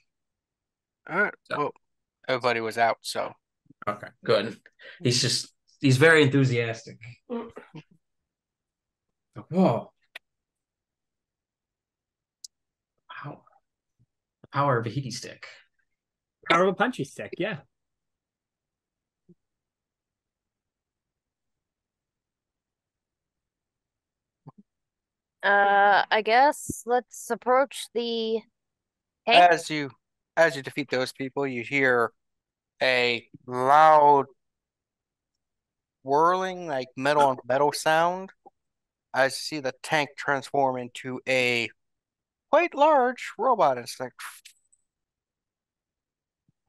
all right. So. Well, everybody was out, so. Okay, good. He's very enthusiastic. Whoa. Wow. The power of a heaty stick. Power of a punchy stick, yeah. I guess let's approach the tank. As you defeat those people, you hear a loud whirling, like metal on metal sound. As you see the tank transform into a quite large robot. It's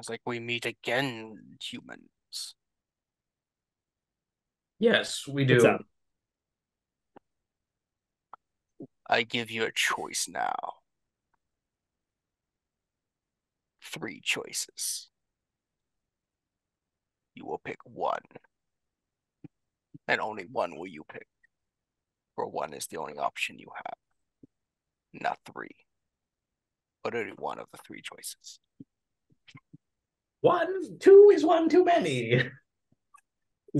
like we meet again, humans. Yes, we What's do. up? I give you a choice now. 3 choices. You will pick one. And only one will you pick. For one is the only option you have. Not 3. But only one of the 3 choices. 1, 2 is one too many.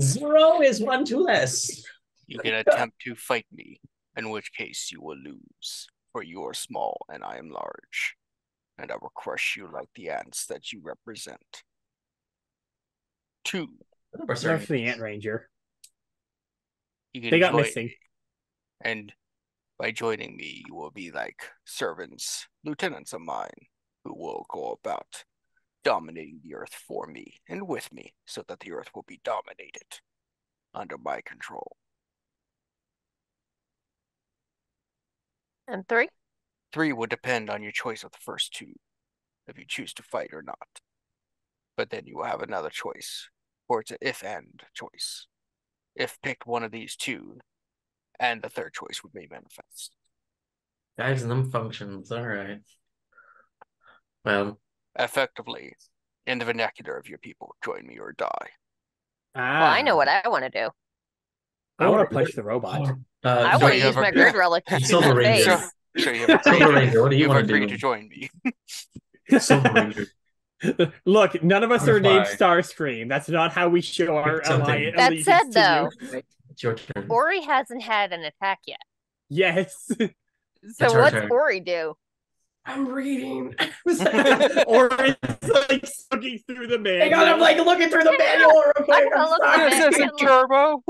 0 is one too less. You can attempt to fight me, in which case you will lose, for you are small and I am large, and I will crush you like the ants that you represent. 2. Sorry for the Ant Ranger. You can They got join missing. me, and by joining me, you will be like servants, lieutenants of mine, who will go about dominating the earth for me and with me, so that the earth will be dominated under my control. And 3? 3 would depend on your choice of the first 2, if you choose to fight or not. But then you will have another choice, or it's an if-and choice. If picked one of these 2, and the third choice would be manifest. Guys, them functions. All right. Well, Effectively, in the vernacular of your people, join me or die. Well, I know what I want to do. I want to punch the robot. I so want to you use have my a- grid relic to shoot Silver in the Ranger. face. So you have Silver Ranger, what do you you've want to agreed do? to join me. Silver Ranger. Look, none of us are named Butterfly. Starscream. That's not how we show our Something. That allegiance said, to though, you. It's your turn. Ori hasn't had an attack yet. Yes. It's So her what's turn. Ori do? I'm reading. Or it's like looking through the manual. Hang on, I'm like looking through the manual real I quick. gotta I'm look at sorry. the This is turbo.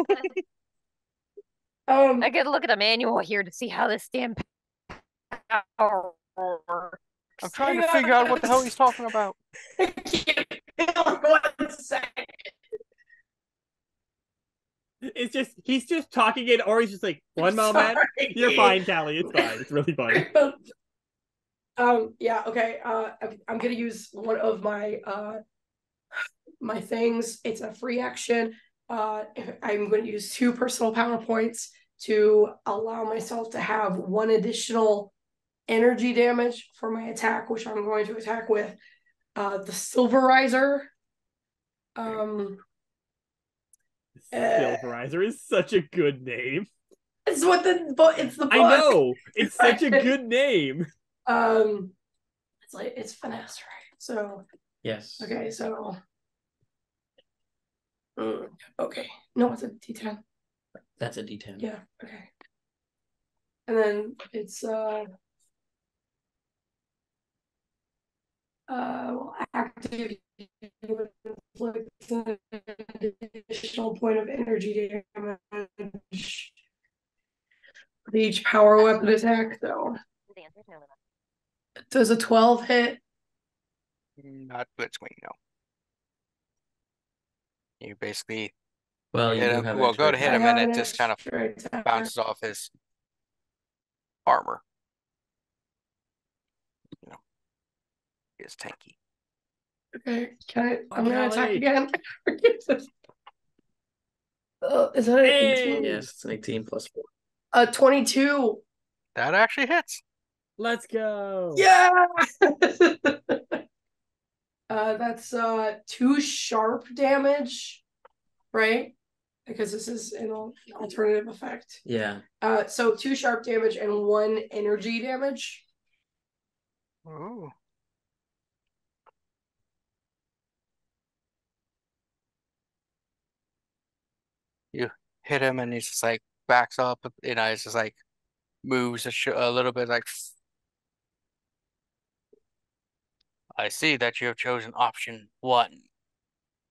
I gotta look at the manual here to see how this damn power works. I'm trying to figure out what the hell he's talking about. One second. It's just he's just talking and Ori's just like, one moment. Sorry. You're fine, Callie. It's fine. It's really funny. Yeah, okay. I'm gonna use one of my my things. It's a free action. I'm going to use 2 personal power points to allow myself to have 1 additional energy damage for my attack, which I'm going to attack with the Silverizer. Silverizer is such a good name. It's what the book. It's the book. I know. It's such a good name. It's like it's finesse, right? So Yes. okay, so okay, no, it's a D10. That's a D10. Yeah, okay. And then it's active with an additional point of energy damage with each power weapon attack, though. Does a 12 hit? Not Blitzwing, no. You basically Well, you Hit do him. have Well, go extra to hit I him, attack. and have it an just kind of extra attack. bounces off his armor. You know, it's tanky. Okay, can I? I'm Okay, gonna attack Callie. again. Is that an Hey! 18? Yes, it's an 18 plus 4. 22. That actually hits. Let's go. Yeah. That's 2 sharp damage, right? Because this is an alternative effect. Yeah. So 2 sharp damage and 1 energy damage. Ooh. You hit him, and he's just like backs up. He's just like moves a little bit, like. I see that you have chosen option 1,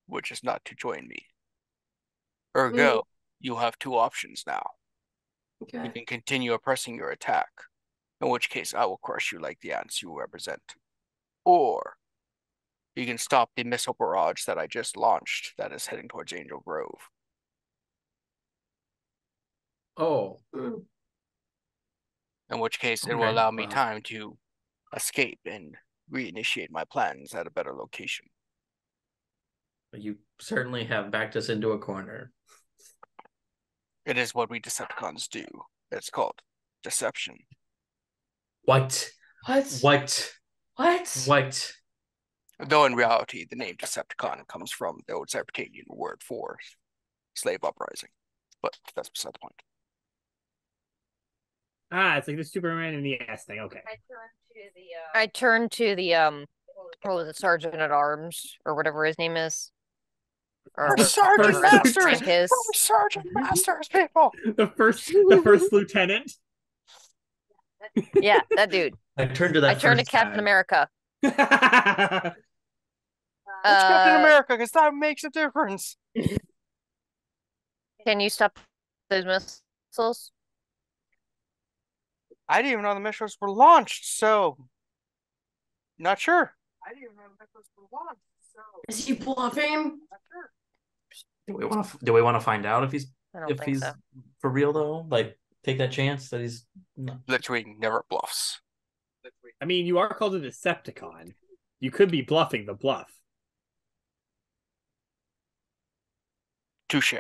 which is not to join me. Ergo, you have 2 options now. You Okay. can continue oppressing your attack, in which case I will crush you like the ants you represent. Or you can stop the missile barrage that I just launched that is heading towards Angel Grove. Oh, Mm. In which case it will okay. allow me Well, time to escape and reinitiate my plans at a better location. you certainly have backed us into a corner. It is what we Decepticons do. It's called deception. What? What? What? What? What? Though in reality, the name Decepticon comes from the old Cybertanian word for slave uprising. But that's beside the point. It's like the Superman in the S thing. Okay. I turned to the what was it, Sergeant at Arms or whatever his name is, or We're Sergeant whatever his Masters! rank is. We're Sergeant Masters, people! The first lieutenant. Yeah, that dude. I turned to that I turned to first Captain guy. America. Which Captain America? Because that makes a difference. Can you stop those missiles? I didn't even know the missiles were launched, so not sure. I didn't even know the missiles were launched, so Is he bluffing? not sure. Do we want to find out I don't think so. for real though? Like take that chance that he's not. Blitzwing never bluffs. I mean, you are called a Decepticon. You could be bluffing the bluff. Touche.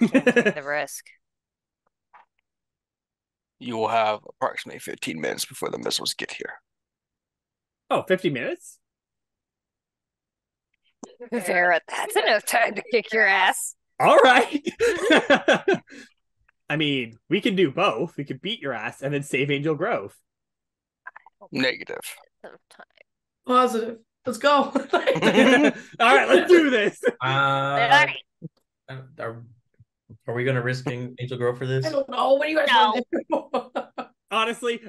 We can't take the risk. You will have approximately 15 minutes before the missiles get here. Oh, 50 minutes? Vera, that's enough time to kick your ass. All right. I mean, we can do both. We could beat your ass and then save Angel Grove. Negative. Positive. Let's go. All right, let's do this. Are we gonna risk Angel Grove for this? I don't know. What do you guys No. want to do? Honestly,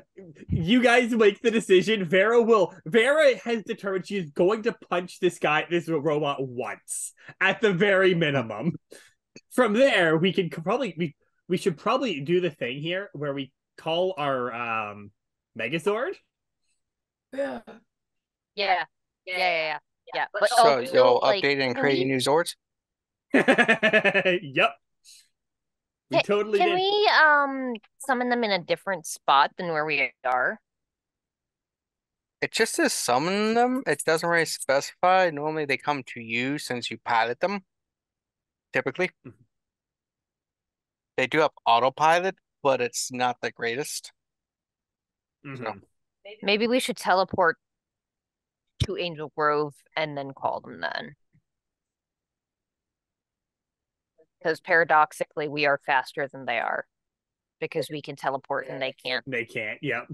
you guys make the decision. Vera has determined she is going to punch this robot once at the very minimum. From there, we can probably we should probably do the thing here where we call our Megazord. Yeah. Yeah. But So also, you'll like, update and can create we- new Zords? Yep. We totally Can did. we summon them in a different spot than where we are? It just says summon them. It doesn't really specify. Normally they come to you since you pilot them. Typically. They do have autopilot, but it's not the greatest. Mhm. Maybe we should teleport to Angel Grove and then call them then. Because paradoxically, we are faster than they are. Because we can teleport and they can't. They can't. Yep.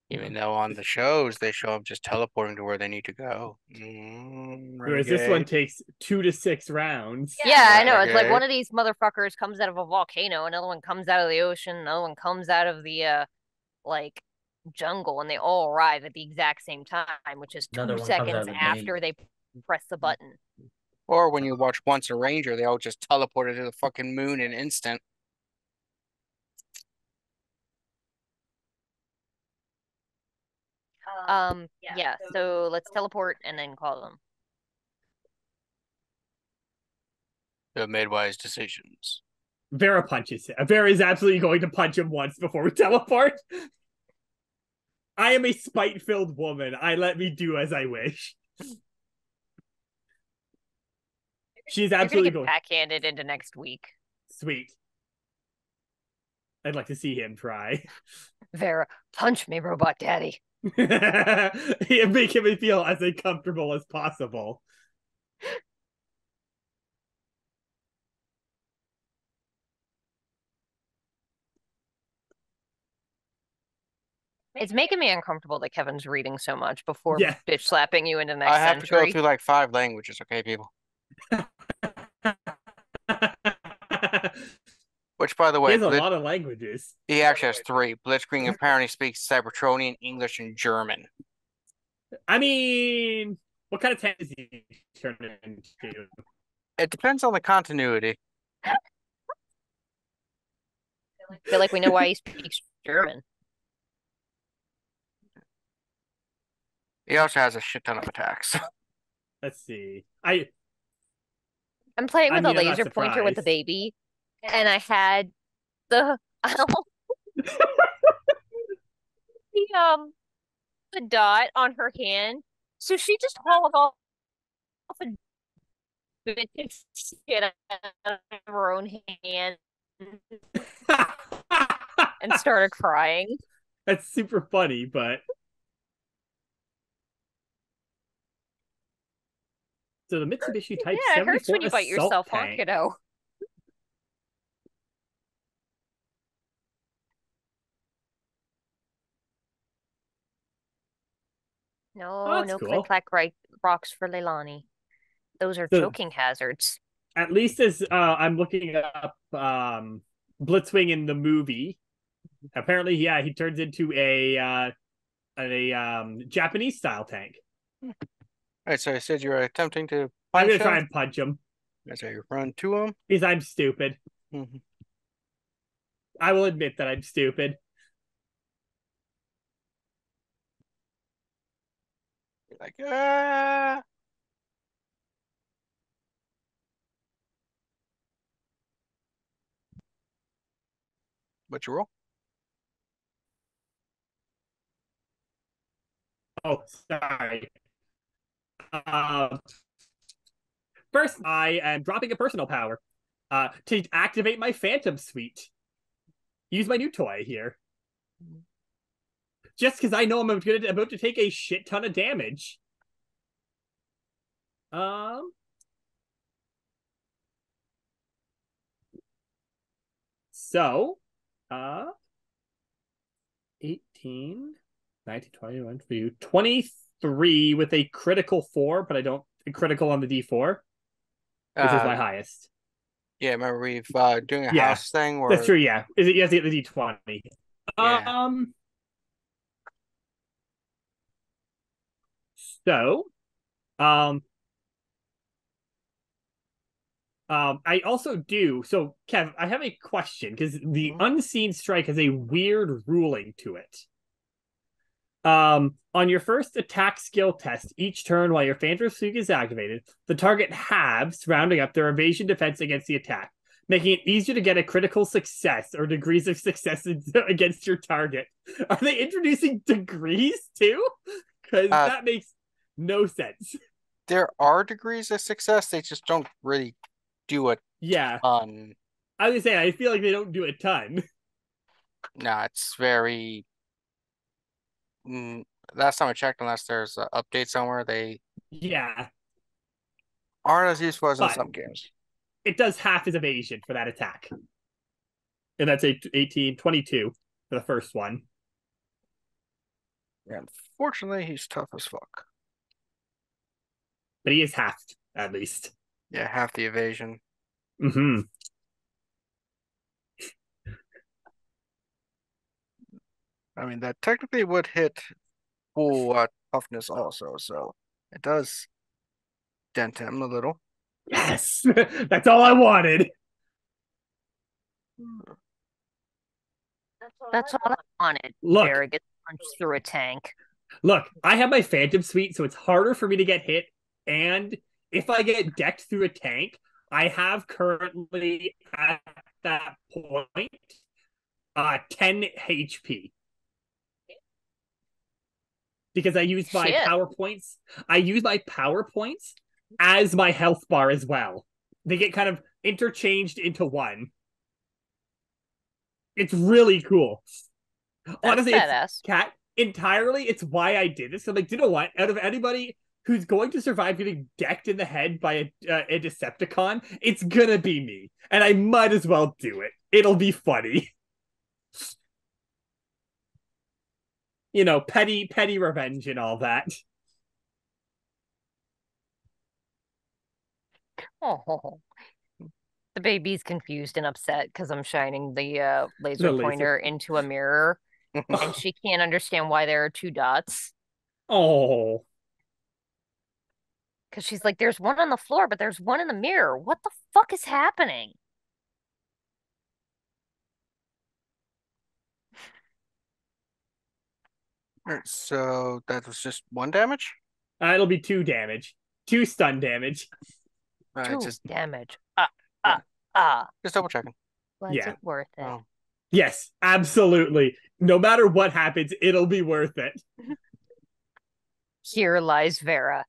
Even though on the shows they show them just teleporting to where they need to go. Whereas this one Renegade. takes 2 to 6 rounds. Yeah, I know. It's like Okay. one of these motherfuckers comes out of a volcano, another one comes out of the ocean, another one comes out of the like jungle, and they all arrive at the exact same time, which is Another 2 one comes out seconds of the after they press the button. Or when you watch Once a Ranger, they all just teleported to the fucking moon in instant. Yeah, so let's teleport and then call them. You have made wise decisions. Vera punches him. Vera is absolutely going to punch him once before we teleport. I am a spite-filled woman. I let me do as I wish. She's absolutely going. Backhanded into next week. Sweet. I'd like to see him try. Vera, punch me, Robot Daddy. Make him feel as uncomfortable as possible. It's making me uncomfortable that Kevin's reading so much before bitch slapping you into next I have century. to go through like 5 languages, okay, people? Which, by the way, he has a lot of languages. He actually has 3. Blitzwing apparently speaks Cybertronian, English, and German. I mean, what kind of tank is he turning into? It depends on the continuity. I feel like we know why he speaks German. He also has a shit ton of attacks. Let's see. I'm playing with a laser pointer with the baby, and I had the the dot on her hand, so she just hauled off a bit of shit out of her own hand and started crying. That's super funny, but so the Mitsubishi Type 74 it hurts when you bite yourself, tank. huh, kiddo? No, no cool. Click-clack rocks for Leilani. Those are choking hazards. At least as I'm looking up Blitzwing in the movie, apparently, yeah, he turns into a Japanese style tank. Alright, so I said you were attempting to punch I'm gonna try and punch him. That's how you run to him? Because I'm stupid. Mm-hmm. I will admit that I'm stupid. You're like, ah! What's your roll? Oh, sorry. First, I am dropping a personal power to activate my Phantom Suite. Use my new toy here. Just because I know I'm about to take a shit ton of damage. So, 18, 19, 21, 23 with a critical 4, but I don't critical on the D4, which is my highest. Yeah, remember we've doing a house thing where that's true. Yeah, is it? You have to get the D20. Yeah. So, I also do. So, Kev, I have a question because the Unseen Strike has a weird ruling to it. On your first attack skill test, each turn while your Phantom Suite is activated, the target halves, rounding up their evasion defense against the attack, making it easier to get a critical success or degrees of success against your target. Are they introducing degrees too? Because that makes no sense. There are degrees of success, they just don't really do a ton. I was gonna say, I feel like they don't do a ton. Nah, it's very... last time I checked, unless there's an update somewhere, they aren't as useful as in some games. It does half his evasion for that attack. And that's 18, 22 for the first one. Yeah, unfortunately, he's tough as fuck. But he is halved, at least. Yeah, half the evasion. Mm-hmm. I mean, that technically would hit full toughness also, so it does dent him a little. Yes! That's all I wanted! That's all I wanted. Look. Vera gets punched through a tank. Look, I have my Phantom Suite, so it's harder for me to get hit, and if I get decked through a tank, I have currently at that point 10 HP because I use my Shit. power points. I use my power points as my health bar as well. They get kind of interchanged into one. It's really cool. That's Honestly, badass. it's cat entirely. It's why I did this. So, like, you know what? Out of anybody who's going to survive getting decked in the head by a Decepticon, it's gonna be me, and I might as well do it. It'll be funny. You know, petty revenge and all that. Oh, the baby's confused and upset because I'm shining the laser The laser. pointer into a mirror, and she can't understand why there are two dots. Oh, Because she's like, there's one on the floor, but there's one in the mirror. What the fuck is happening? Alright, so that was just 1 damage? it'll be 2 damage, 2 stun damage. Alright, Two just damage. Yeah. Just double checking. Was Yeah. it worth it? Oh. Yes, absolutely. No matter what happens, it'll be worth it. Here lies Vera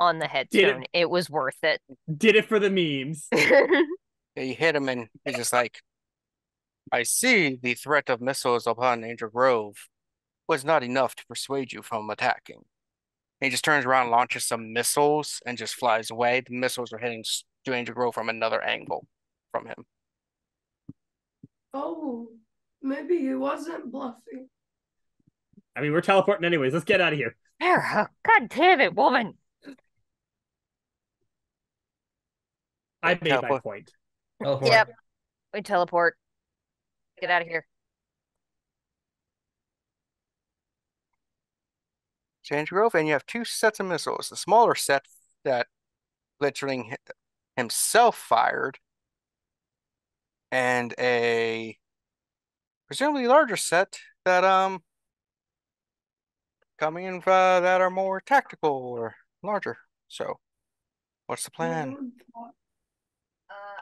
on the headstone. It was worth it. Did it for the memes. Yeah, you hit him and he's just like, I see the threat of missiles upon Angel Grove was not enough to persuade you from attacking. And he just turns around, launches some missiles, and just flies away. The missiles are hitting to Angel Grove from another angle from him. Oh, maybe he wasn't bluffing. I mean, we're teleporting anyways. Let's get out of here. Vera, God damn it, woman. I made my Teleport. point. Teleport. Yep. We teleport. Get out of here. To Angel Grove, and you have 2 sets of missiles. The smaller set that Blitzwing himself fired, and a presumably larger set that coming in that are more tactical or larger. So, what's the plan?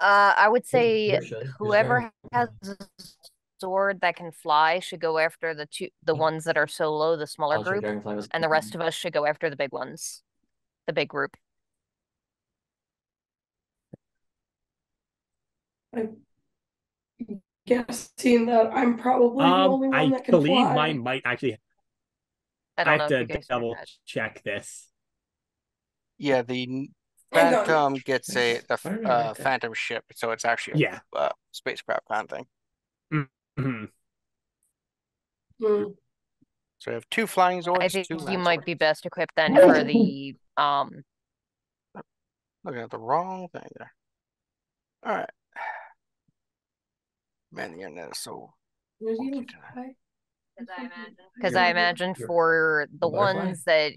I would say There should. whoever has a sword that can fly should go after the ones that are solo, the smaller I'll check group, Dragonfly was- and the rest of us should go after the big ones, the big group. I'm guessing that I'm probably the only one I that can believe fly. mine might actually. I I don't know have if you to guys heard double that. check this. Yeah, the Hang on. Phantom gets a Why did I write that? Phantom ship, so it's actually Yeah. a spacecraft kind of thing. Mhm. Hmm. So we have 2 flying I Zords, think 2 you land might be Zords. best equipped then for the Looking at the wrong thing there. All right. Man, the internet is so Does he funky even tonight. fly? because I imagine for the Butterfly? ones that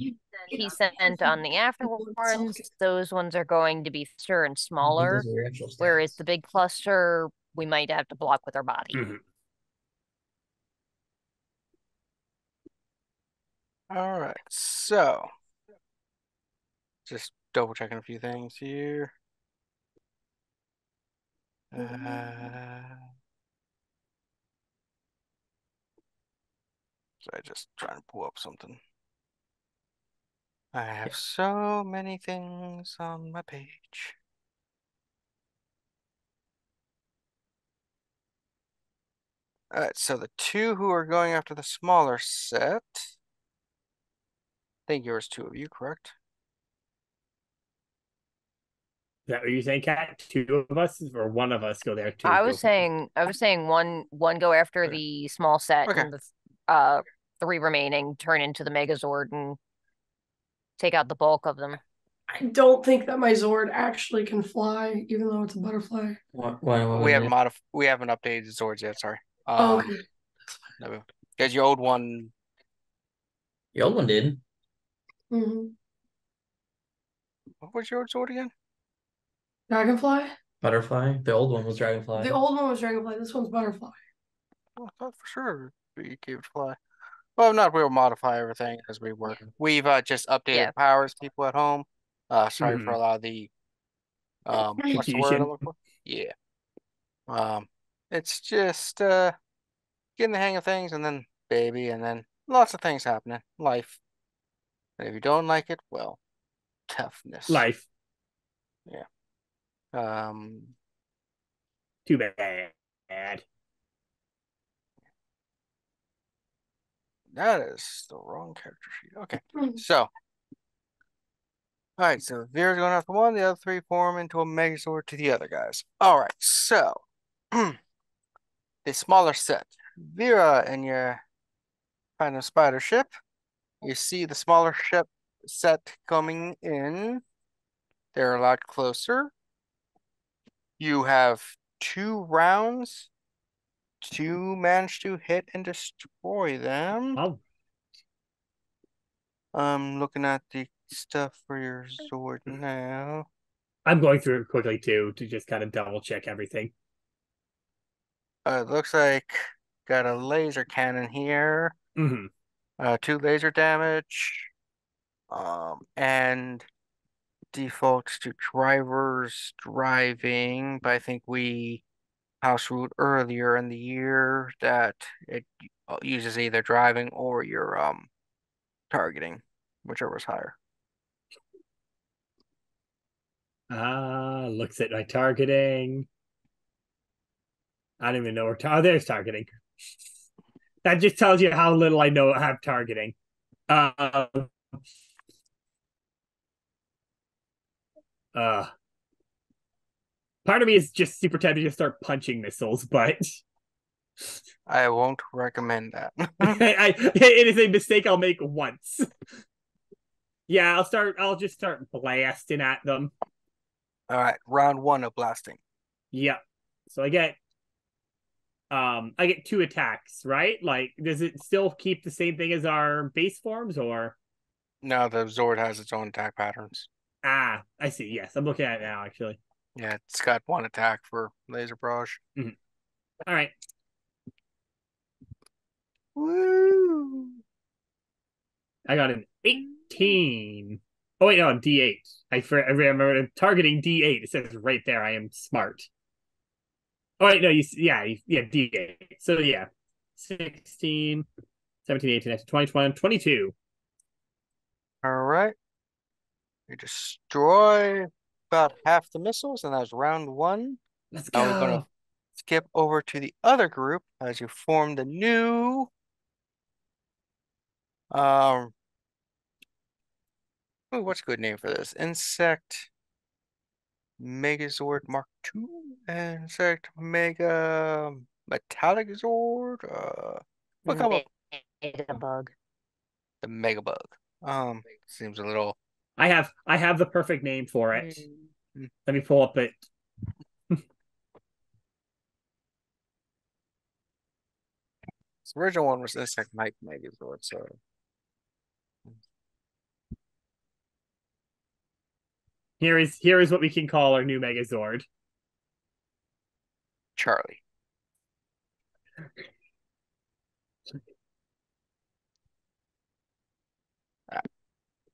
he sent on the after ones, those ones are going to be faster and smaller, Those are your actual whereas stats. the big cluster we might have to block with our body. Mhm. All right. So just double checking a few things here. So I just trying to pull up something. I have so many things on my page. All right, so the 2 who are going after the smaller set. I think yours 2 of you, correct? Is that what you're saying, Kat? 2 of us or one of us go there too? I was saying one go after Okay. the small set Okay. and the 3 remaining turn into the Megazord and take out the bulk of them. I don't think that my Zord actually can fly, even though it's a butterfly. We haven't updated the Zords yet, sorry. Oh, okay. No. Because your old one, The old one did. Hmm. what was your old Zord again? Dragonfly? Butterfly. The old one was Dragonfly. The old one was Dragonfly. This one's butterfly. Oh, I thought for sure we gave it fly. Well, if not, we'll modify everything as we work. We've just updated Yeah. powers, people at home. Sorry for Mhm. a lot of the What's the word I'm looking for? Yeah. It's just getting the hang of things, and then baby, and then lots of things happening. Life. And if you don't like it, well, toughness. Life. Yeah. Too bad. That is the wrong character sheet. Okay. So. Alright, so Vera's going after one, the other three form into a Megazord to the other guys. Alright, so the smaller set. Vera and your kind of spider ship. You see the smaller ship set coming in. They're a lot closer. You have 2 rounds to manage to hit and destroy them. Oh, I'm looking at the stuff for your Zord now. I'm going through it quickly too to just kind of double check everything. It looks like got a laser cannon here. Mm-hmm. 2 laser damage. And defaults to drivers driving, but I think we house ruled earlier in the year that it uses either driving or your targeting, whichever is higher. Looks at my targeting. I don't even know where. Oh, there's targeting. That just tells you how little I know have targeting. Part of me is just super tempted to start punching missiles, but I won't recommend that. it is a mistake I'll make once. Yeah, I'll just start blasting at them. All right, round 1 of blasting. Yeah. So I get 2 attacks, right? Like, does it still keep the same thing as our base forms, or? No, the Zord has its own attack patterns. I see. Yes, I'm looking at it now, actually. Yeah, it's got 1 attack for laser barrage. Mm-hmm. All right. Woo! I got an 18. Oh wait, no, D8. I remember targeting D8. It says right there. I am smart. Oh wait, no, D8. So yeah, 16, 17, 18, 20, 21, 22. All right. You destroy about half the missiles, and that's round 1. Let's Now we're go. gonna skip over to the other group as you form the new what's a good name for this? Insect Megazord Mark II? Insect Mega Metallic Zord? What come up? Megabug. The Megabug. Seems a little I have the perfect name for it. Mm. Let me pull up it. The original one was Insect Mike Megazord, so Here is what we can call our new Megazord. Charlie.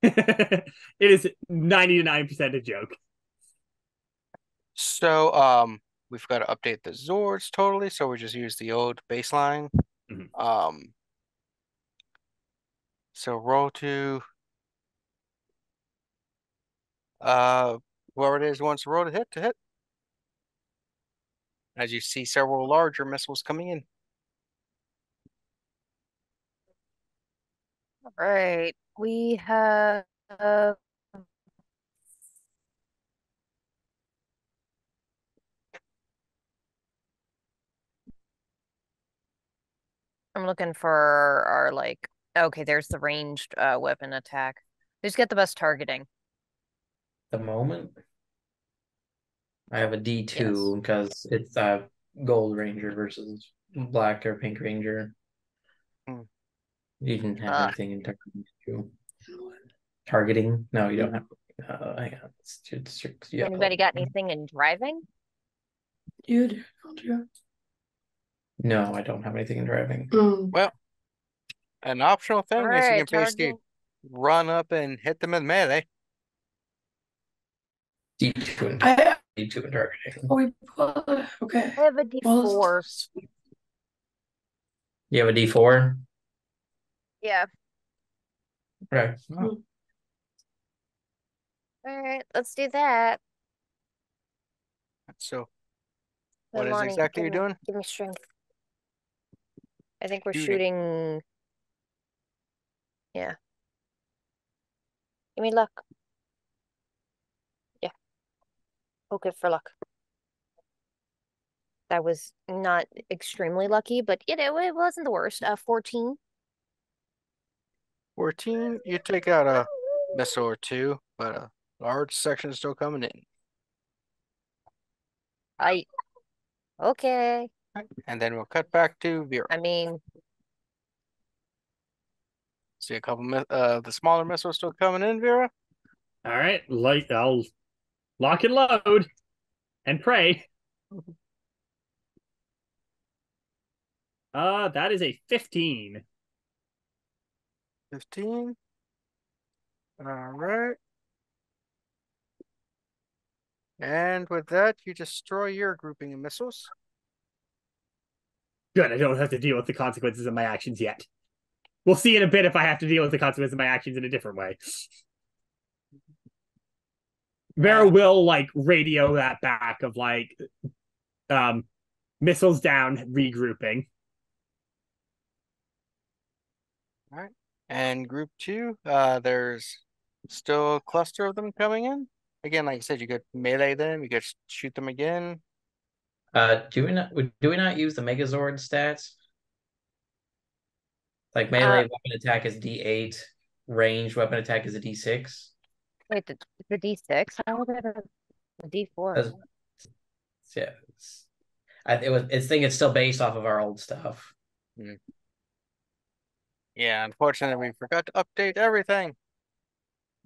It is 99% a joke. So we've got to update the Zords totally, so we just use the old baseline. Mm-hmm. So roll to whoever it is who wants to roll to hit. As you see several larger missiles coming in. All right. We have I'm looking for our okay, there's the ranged weapon attack. Who's got the best targeting? The moment I have a D2 Yes. because it's a gold ranger versus black or pink ranger. Hmm. You didn't have anything in targeting. No, you don't have. Hang on. Anybody got anything in driving? Dude, don't you? No, I don't have anything in driving. Well, an optional thing is you Alright, can basically run up and hit them in melee. D2 and I D2 in targeting. Okay. I have a D4. You have a D4? Yeah. Okay. All right, let's do that. So, Then what is Lonnie, exactly you're doing? Give me strength. I think we're Shooting. shooting. Yeah. Give me luck. Yeah. Okay, for luck. That was not extremely lucky, but it wasn't the worst. 14. 14, you take out a missile or two, but a large section is still coming in. Okay. And then we'll cut back to Vera. I mean, See a couple the smaller missiles still coming in, Vera. All right, I'll lock and load and pray. That is a 15. 15. All right. And with that, you destroy your grouping of missiles. Good, I don't have to deal with the consequences of my actions yet. We'll see in a bit if I have to deal with the consequences of my actions in a different way. Vera will like radio that back of like missiles down, regrouping. All right. And group 2, there's still a cluster of them coming in. Again, like I said, you could melee them, you could shoot them again. Do we not use the Megazord stats? Like melee weapon attack is D8, range weapon attack is a D6. wait, the D6? How would it have a D4? Yeah, it's still based off of our old stuff. Yeah, unfortunately, we forgot to update everything.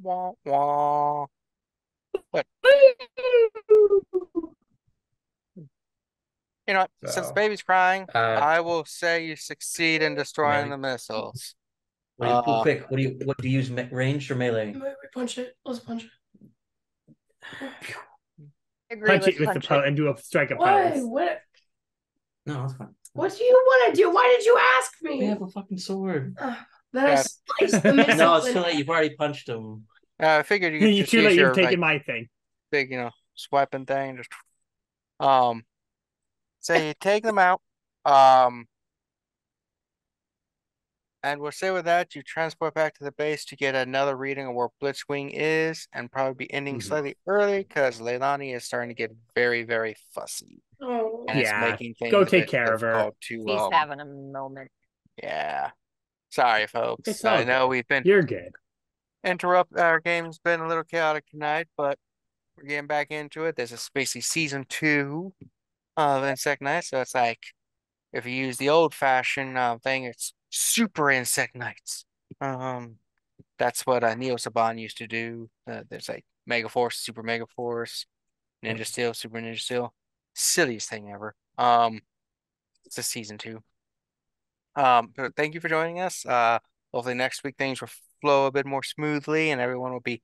Wah, wah. But you know what? Since So, baby's crying, uh, I will say you succeed in destroying melee. the missiles. Quick, what do you use, ranged or melee? We punch it. Let's punch it. Punch it with the pose and do a strike a Why? pose. What? No, that's fine. What do you want to do? Why did you ask me? We have a fucking sword. Then I Yeah. sliced the missile. No, it's too late. You've already punched him. I figured you could You're just too use late. your You've taken my thing. big, swiping thing. Just so you take them out. And we'll say with that, you transport back to the base to get another reading of where Blitzwing is, and probably be ending slightly early because Leilani is starting to get very, very fussy. Oh, And it's Yeah, making things go a take bit care of her. difficult to He's having a moment. yeah. Sorry, folks. It's all I know good. we've been You're good. our game's been a little chaotic tonight, but we're getting back into it. This is basically season 2 of Insect Night, so it's like if you use the old-fashioned thing, it's super Insect Nights. That's what Neo Saban used to do. There's like Mega Force, Super Mega Force, Ninja Steel, Super Ninja Steel. Silliest thing ever. It's a season 2. But thank you for joining us. Hopefully next week things will flow a bit more smoothly and everyone will be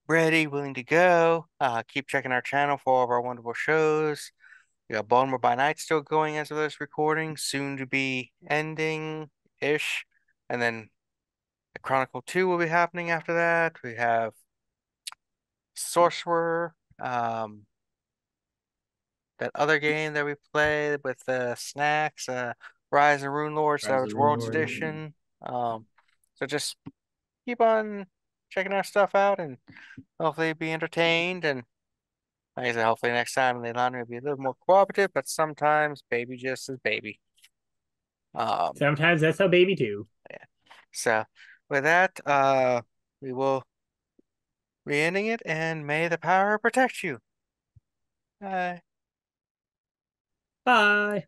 ready, willing to go. Keep checking our channel for all of our wonderful shows. We got Baltimore by Night still going as of this recording, soon to be ending-ish. And then the Chronicle 2 will be happening after that. We have Sorcerer, that other game that we played with the snacks, Rise of Rune Lords, that was World's Edition. So just keep on checking our stuff out and hopefully be entertained. And like I said, hopefully next time Leilani will be a little more cooperative, but sometimes baby just is baby. Sometimes that's how baby do. Yeah. So with that, we will re-ending it, and may the power protect you. Bye. Bye.